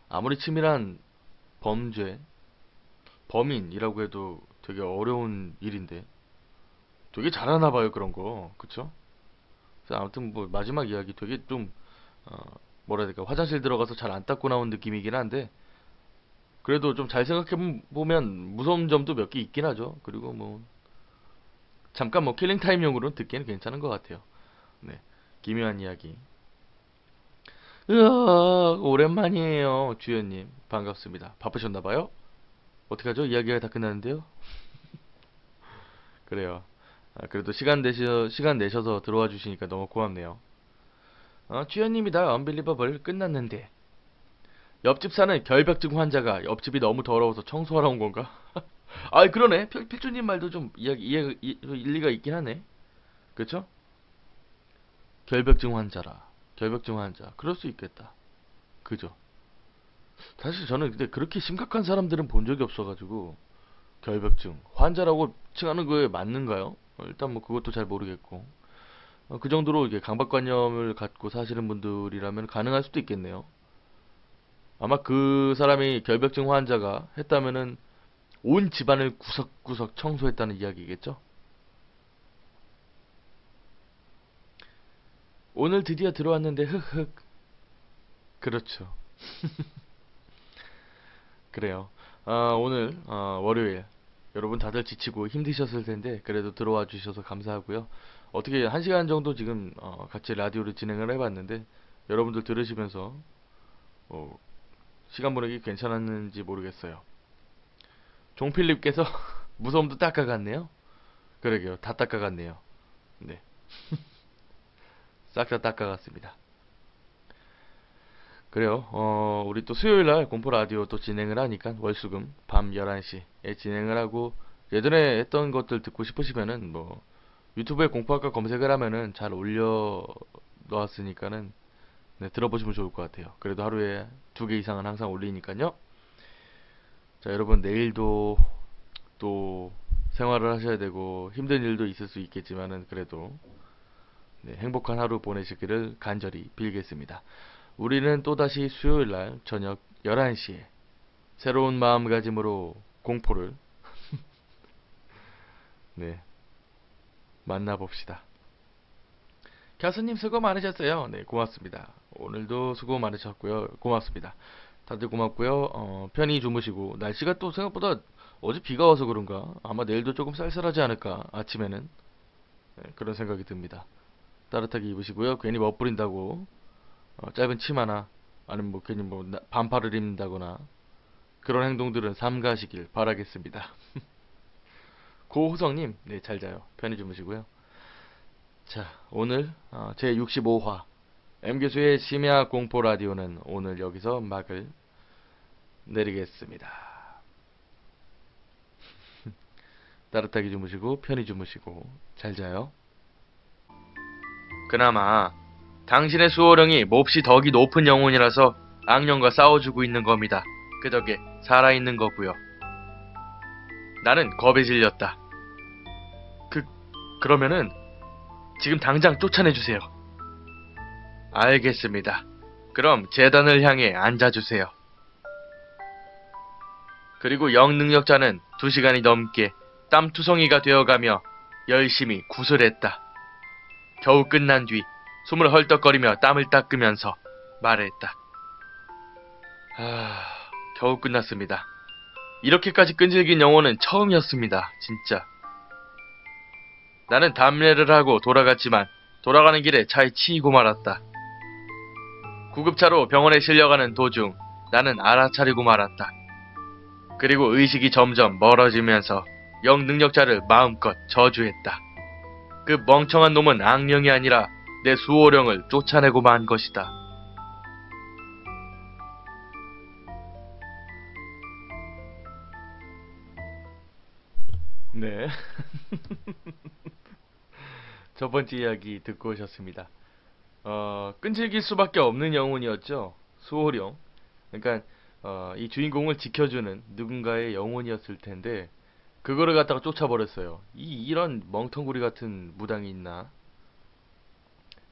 아무리 치밀한 범죄, 범인이라고 해도 되게 어려운 일인데 되게 잘하나 봐요, 그런 거. 그쵸? 그래서 아무튼 뭐 마지막 이야기 되게 좀 어, 뭐라 해야 될까, 화장실 들어가서 잘 안 닦고 나온 느낌이긴 한데 그래도 좀 잘 생각해 보면 무서운 점도 몇 개 있긴 하죠. 그리고 뭐 잠깐 뭐 킬링 타임용으로 듣기에는 괜찮은 것 같아요. 네, 기묘한 이야기. 으아, 오랜만이에요, 주연님. 반갑습니다. 바쁘셨나봐요? 어떡하죠? 이야기가 다 끝났는데요? 그래요. 그래도 시간 내셔서 들어와 주시니까 너무 고맙네요. 주연님이다. 언빌리버블 끝났는데. 옆집 사는 결벽증 환자가 옆집이 너무 더러워서 청소하러 온 건가? 아, 그러네. 필주님 말도 좀 일리가 있긴 하네. 그쵸? 결벽증 환자라. 결벽증 환자. 그럴 수 있겠다. 그죠? 사실 저는 근데 그렇게 심각한 사람들은 본 적이 없어가지고 결벽증 환자라고 칭하는 거에 맞는가요? 일단 뭐 그것도 잘 모르겠고 그 정도로 이게 강박관념을 갖고 사시는 분들이라면 가능할 수도 있겠네요. 아마 그 사람이 결벽증 환자가 했다면은 온 집안을 구석구석 청소했다는 이야기겠죠? 오늘 드디어 들어왔는데 흑흑. 그렇죠. 그래요. 오늘 월요일 여러분 다들 지치고 힘드셨을 텐데 그래도 들어와 주셔서 감사하고요. 어떻게 1시간 정도 지금 같이 라디오를 진행을 해봤는데 여러분들 들으시면서 어, 시간 보내기 괜찮았는지 모르겠어요. 종필님께서 무서움도 닦아갔네요. 그러게요. 다 닦아갔네요. 네. 싹 다 닦아갔습니다. 그래요. 우리 또 수요일날 공포 라디오 또 진행을 하니까 월수금 밤 11시에 진행을 하고 예전에 했던 것들 듣고 싶으시면은 뭐 유튜브에 공포학과 검색을 하면은 잘 올려 놓았으니까는 네, 들어보시면 좋을 것 같아요. 그래도 하루에 2개 이상은 항상 올리니까요. 자, 여러분 내일도 또 생활을 하셔야 되고 힘든 일도 있을 수 있겠지만은 그래도 네, 행복한 하루 보내시기를 간절히 빌겠습니다. 우리는 또다시 수요일날 저녁 11시에 새로운 마음가짐으로 공포를 네, 만나봅시다. 교수님 수고 많으셨어요. 네, 고맙습니다. 오늘도 수고 많으셨고요. 고맙습니다. 다들 고맙고요. 편히 주무시고 날씨가 또 생각보다 어제 비가 와서 그런가 아마 내일도 조금 쌀쌀하지 않을까 아침에는 네, 그런 생각이 듭니다. 따뜻하게 입으시고요. 괜히 멋부린다고 짧은 치마나 아니면 뭐 괜히 뭐 반팔을 입는다거나 그런 행동들은 삼가시길 바라겠습니다. 고호성님, 네, 잘 자요. 편히 주무시고요. 자, 오늘 제 65화 M교수의 심야 공포 라디오는 오늘 여기서 막을 내리겠습니다. 따뜻하게 주무시고 편히 주무시고 잘 자요. 그나마 당신의 수호령이 몹시 덕이 높은 영혼이라서 악령과 싸워주고 있는 겁니다. 그 덕에 살아있는 거고요. 나는 겁에 질렸다. 그러면은 지금 당장 쫓아내주세요. 알겠습니다. 그럼 재단을 향해 앉아주세요. 그리고 영능력자는 2시간이 넘게 땀투성이가 되어가며 열심히 구슬했다. 겨우 끝난 뒤 숨을 헐떡거리며 땀을 닦으면서 말했다. 겨우 끝났습니다. 이렇게까지 끈질긴 영혼은 처음이었습니다. 진짜. 나는 담례를 하고 돌아갔지만 돌아가는 길에 차에 치이고 말았다. 구급차로 병원에 실려가는 도중 나는 알아차리고 말았다. 그리고 의식이 점점 멀어지면서 영능력자를 마음껏 저주했다. 그 멍청한 놈은 악령이 아니라 내 수호령을 쫓아내고 만 것이다. 네. 첫 번째 이야기 듣고 오셨습니다. 끈질길 수밖에 없는 영혼이었죠. 수호령. 그러니까 이 주인공을 지켜주는 누군가의 영혼이었을 텐데 그거를 갖다가 쫓아버렸어요. 이런 멍텅구리 같은 무당이 있나?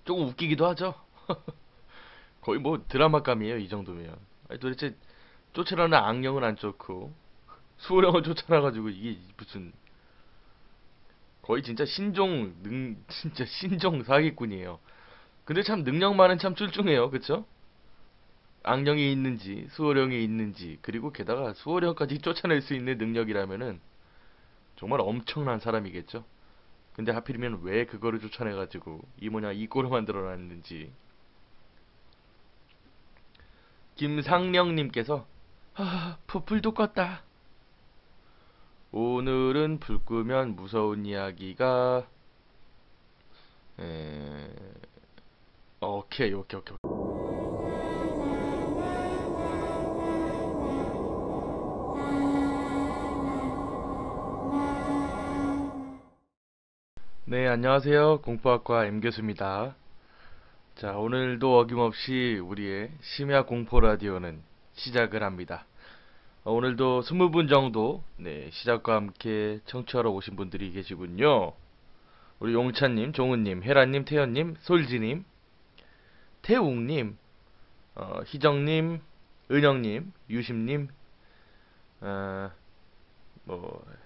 조금 웃기기도 하죠. 거의 뭐 드라마감이에요. 이 정도면. 아니, 도대체 쫓아라는 악령은 안 쫓고 수호령을 쫓아나가지고 이게 무슨 거의 진짜 진짜 신종 사기꾼이에요. 근데 참 능력만은 참 출중해요. 그쵸? 악령이 있는지 수호령이 있는지 그리고 게다가 수호령까지 쫓아낼 수 있는 능력이라면은 정말 엄청난 사람이겠죠. 근데 하필이면 왜 그거를 쫓아내가지고 이 꼴을 만들어놨는지. 김상령님께서 불도 껐다. 오늘은 불 끄면 무서운 이야기가 오케이. 네, 안녕하세요. 공포학과 M교수입니다. 자, 오늘도 어김없이 우리의 심야 공포 라디오는 시작을 합니다. 오늘도 20분 정도 네, 시작과 함께 청취하러 오신 분들이 계시군요. 우리 용찬님, 종우님, 혜란님, 태연님, 솔지님, 태웅님, 희정님, 은영님, 유심님,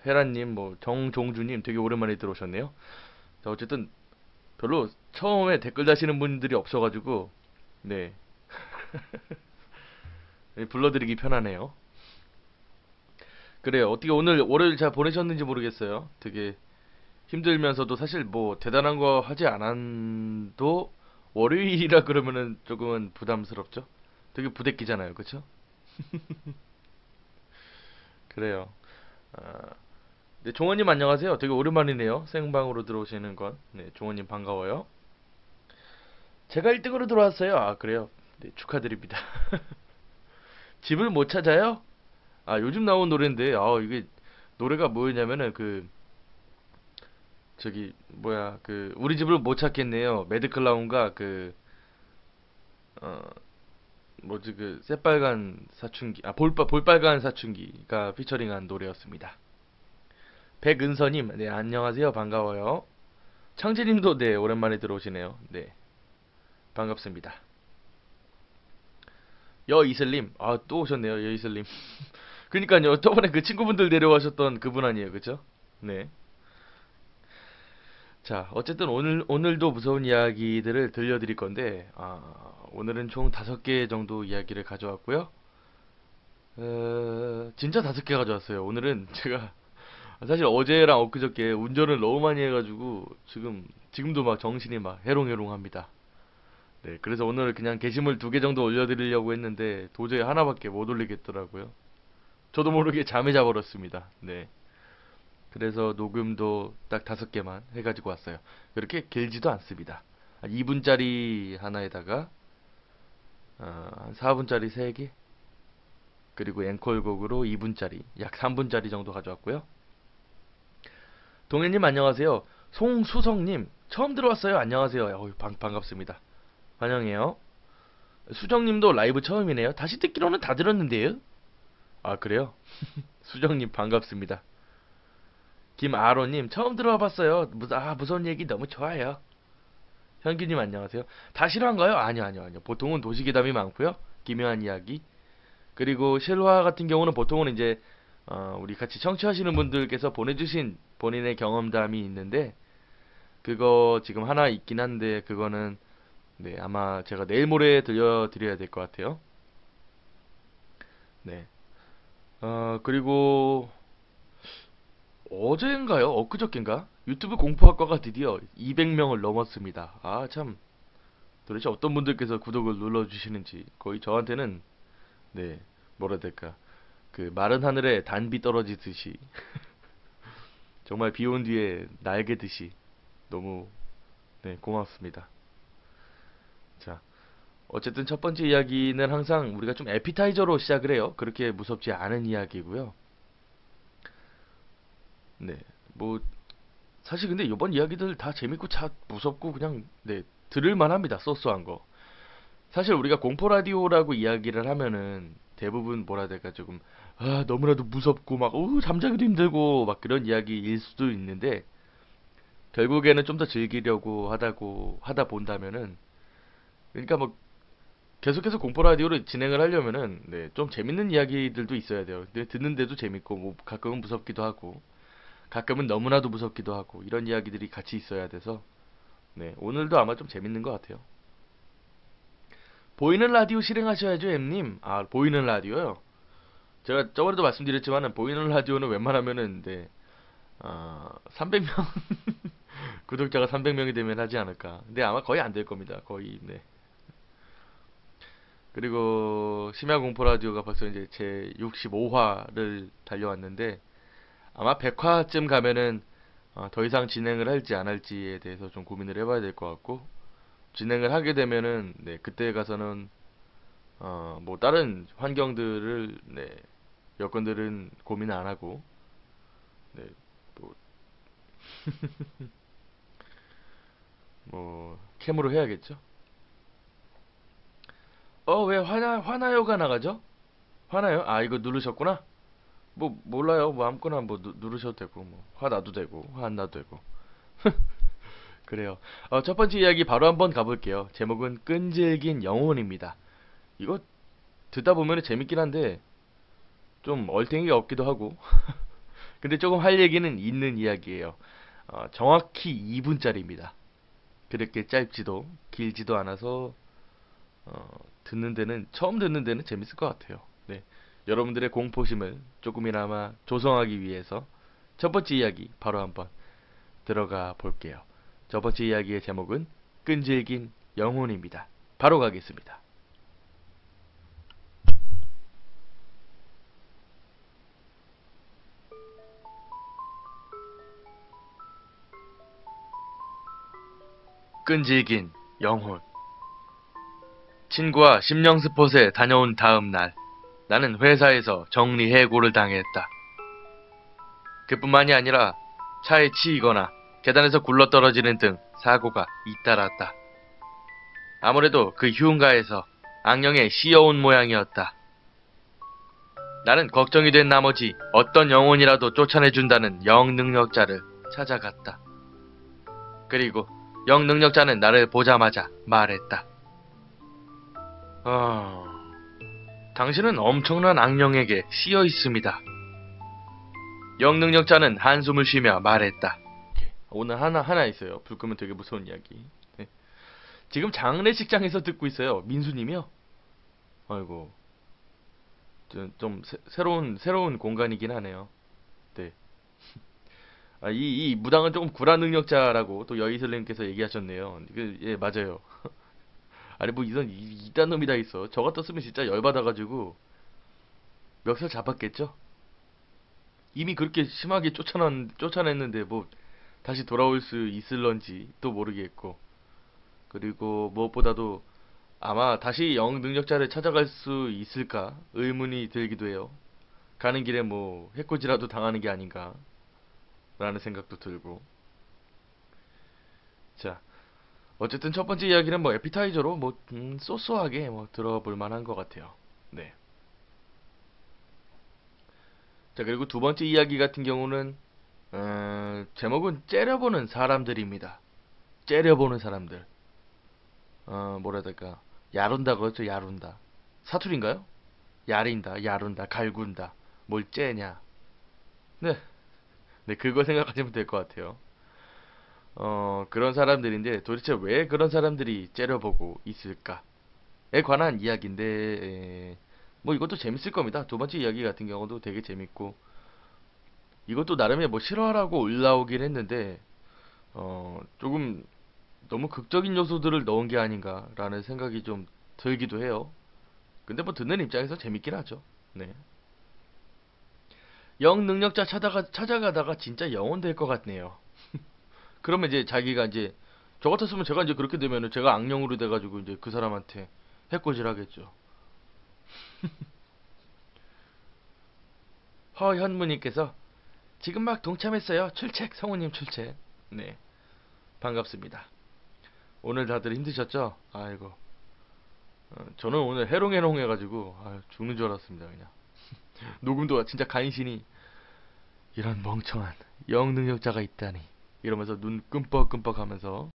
혜란님, 정종주님 되게 오랜만에 들어오셨네요. 자, 어쨌든 별로 처음에 댓글 다시는 분들이 없어가지고 네 불러드리기 편하네요. 그래요. 어떻게 오늘 월요일 잘 보내셨는지 모르겠어요. 되게 힘들면서도 사실 뭐 대단한 거 하지 않아도 월요일이라 그러면은 조금은 부담스럽죠. 되게 부대끼잖아요, 그쵸? 그래요. 아, 네, 종원님 안녕하세요. 되게 오랜만이네요. 생방으로 들어오시는 건. 네, 종원님 반가워요. 제가 1등으로 들어왔어요. 아, 그래요? 네, 축하드립니다. 집을 못 찾아요? 아, 요즘 나온 노래인데, 이게 노래가 뭐였냐면은 저기 뭐야 우리 집을 못 찾겠네요. 매드클라운과 어 뭐지 새빨간 사춘기 볼빨간 사춘기가 피처링한 노래였습니다. 백은서님, 네 안녕하세요. 반가워요. 창진님도 네 오랜만에 들어오시네요. 네 반갑습니다. 여이슬님, 또 오셨네요. 여이슬님. 그니까요, 저번에 그 친구분들 데려가셨던 그분 아니에요, 그쵸? 네. 자, 어쨌든 오늘도 무서운 이야기들을 들려드릴 건데, 오늘은 총 5개 정도 이야기를 가져왔고요. 진짜 5개 가져왔어요. 오늘은 제가 사실 어제랑 엊그저께 운전을 너무 많이 해가지고 지금도 막 정신이 막 해롱해롱합니다. 네, 그래서 오늘 그냥 게시물 2개 정도 올려드리려고 했는데 도저히 하나밖에 못 올리겠더라고요. 저도 모르게 잠이 자버렸습니다. 네. 그래서 녹음도 딱 5개만 해가지고 왔어요. 그렇게 길지도 않습니다. 한 2분짜리 하나에다가 한 4분짜리 3개, 그리고 앵콜곡으로 2분짜리 약 3분짜리 정도 가져왔고요. 동현님 안녕하세요. 송수성님 처음 들어왔어요. 안녕하세요. 반갑습니다. 환영해요. 수정님도 라이브 처음이네요. 다시 듣기로는 다 들었는데요. 아 그래요? 수정님 반갑습니다. 김아로님 처음 들어와 봤어요. 무서운 얘기 너무 좋아요. 현규님 안녕하세요. 다 실화인가요? 아니요. 보통은 도시괴담이 많고요. 기묘한 이야기. 그리고 실화 같은 경우는 보통은 이제 우리 같이 청취하시는 분들께서 보내주신 본인의 경험담이 있는데 그거 지금 하나 있긴 한데 그거는 네 아마 제가 내일 모레 들려드려야 될 것 같아요. 네. 그리고 어제인가요? 엊그저께인가? 유튜브 공포학과가 드디어 200명을 넘었습니다. 참 도대체 어떤 분들께서 구독을 눌러주시는지 거의 저한테는 네 뭐라 해야 될까 마른 하늘에 단비 떨어지듯이 정말 비 온 뒤에 날개듯이 너무 네 고맙습니다. 자 어쨌든 첫 번째 이야기는 항상 우리가 좀 에피타이저로 시작을 해요. 그렇게 무섭지 않은 이야기고요. 네 뭐 사실 근데 이번 이야기들 다 재밌고 차 무섭고 그냥 네 들을만 합니다. 소소한 거. 사실 우리가 공포 라디오라고 이야기를 하면은 대부분 뭐라 해야 될까 조금 너무나도 무섭고 막 잠자기도 힘들고 막 그런 이야기일 수도 있는데 결국에는 좀 더 즐기려고 하다 본다면은 그러니까 뭐 계속해서 공포 라디오를 진행을 하려면은 네, 좀 재밌는 이야기들도 있어야 돼요. 근데 듣는데도 재밌고 뭐 가끔은 무섭기도 하고 가끔은 너무나도 무섭기도 하고 이런 이야기들이 같이 있어야 돼서 네, 오늘도 아마 좀 재밌는 것 같아요. 보이는 라디오 실행하셔야죠, M님. 보이는 라디오요? 제가 저번에도 말씀드렸지만은 보이는 라디오는 웬만하면은 네, 300명 구독자가 300명이 되면 하지 않을까. 근데 아마 거의 안 될 겁니다. 거의 네. 그리고 심야 공포 라디오가 벌써 이제 제 65화를 달려왔는데 아마 100화쯤 가면은 더 이상 진행을 할지 안 할지에 대해서 좀 고민을 해봐야 될 것 같고 진행을 하게 되면은 네, 그때 가서는 뭐 다른 환경들을 네, 여건들은 고민 안 하고 네, 뭐, 뭐 캠으로 해야겠죠. 왜 화나요가 나가죠? 화나요? 이거 누르셨구나. 뭐 몰라요. 뭐 아무거나 뭐 누르셔도 되고 뭐 화 나도 되고 화 안 나도 되고 그래요. 첫 번째 이야기 바로 한번 가볼게요. 제목은 끈질긴 영혼입니다. 이거 듣다 보면 재밌긴 한데 좀 얼탱이가 없기도 하고 근데 조금 할 얘기는 있는 이야기예요. 정확히 2분짜리입니다. 그렇게 짧지도 길지도 않아서 처음 듣는 데는 재밌을 것 같아요. 네. 여러분들의 공포심을 조금이나마 조성하기 위해서 첫 번째 이야기 바로 한번 들어가 볼게요. 첫 번째 이야기의 제목은 끈질긴 영혼입니다. 바로 가겠습니다. 끈질긴 영혼. 친구와 심령 스폿에 다녀온 다음 날, 나는 회사에서 정리해고를 당했다. 그뿐만이 아니라 차에 치이거나 계단에서 굴러떨어지는 등 사고가 잇따랐다. 아무래도 그 휴가에서 악령에 씌어온 모양이었다. 나는 걱정이 된 나머지 어떤 영혼이라도 쫓아내준다는 영능력자를 찾아갔다. 그리고 영능력자는 나를 보자마자 말했다. 당신은 엄청난 악령에게 씌여 있습니다. 영능력자는 한숨을 쉬며 말했다. 오늘 하나 있어요. 불 끄면 되게 무서운 이야기. 네. 지금 장례식장에서 듣고 있어요. 민수님이요? 아이고. 좀 새로운 공간이긴 하네요. 네. 이 무당은 조금 구라 능력자라고 또 여의슬님께서 얘기하셨네요. 예, 맞아요. 아니, 뭐, 이딴 놈이 다 있어. 저 같았으면 진짜 열받아가지고, 멱살 잡았겠죠? 이미 그렇게 심하게 쫓아냈는데, 뭐, 다시 돌아올 수 있을런지 또 모르겠고. 그리고 무엇보다도 아마 다시 영 능력자를 찾아갈 수 있을까 의문이 들기도 해요. 가는 길에 뭐, 해코지라도 당하는 게 아닌가, 라는 생각도 들고. 자. 어쨌든 첫 번째 이야기는 뭐 에피타이저로 뭐 쏘쏘하게 뭐 들어볼 만한 것 같아요. 네. 자, 그리고 두 번째 이야기 같은 경우는 제목은 째려보는 사람들입니다. 째려보는 사람들. 뭐라 해야 될까? 야룬다 그렇죠? 야룬다. 사투리인가요? 야린다, 야룬다, 갈군다. 뭘 째냐? 네. 네, 그거 생각하시면 될 것 같아요. 그런 사람들인데 도대체 왜 그런 사람들이 째려보고 있을까에 관한 이야기인데 뭐 이것도 재밌을 겁니다. 두 번째 이야기 같은 경우도 되게 재밌고 이것도 나름의 뭐 실화라고 올라오긴 했는데 조금 너무 극적인 요소들을 넣은 게 아닌가라는 생각이 좀 들기도 해요. 근데 뭐 듣는 입장에서 재밌긴 하죠. 네. 영 능력자 찾아가다가 진짜 영혼 될 것 같네요. 그러면 이제 자기가 이제 저 같았으면 제가 이제 그렇게 되면은 제가 악령으로 돼가지고 이제 그 사람한테 해코지를 하겠죠. 허현무님께서 지금 막 동참했어요. 출첵 성우님 출첵. 네, 반갑습니다. 오늘 다들 힘드셨죠? 아이고, 저는 오늘 해롱해롱 해가지고 죽는 줄 알았습니다 그냥. 녹음도 진짜 간신히 이런 멍청한 영능력자가 있다니 이러면서 눈 끔뻑끔뻑하면서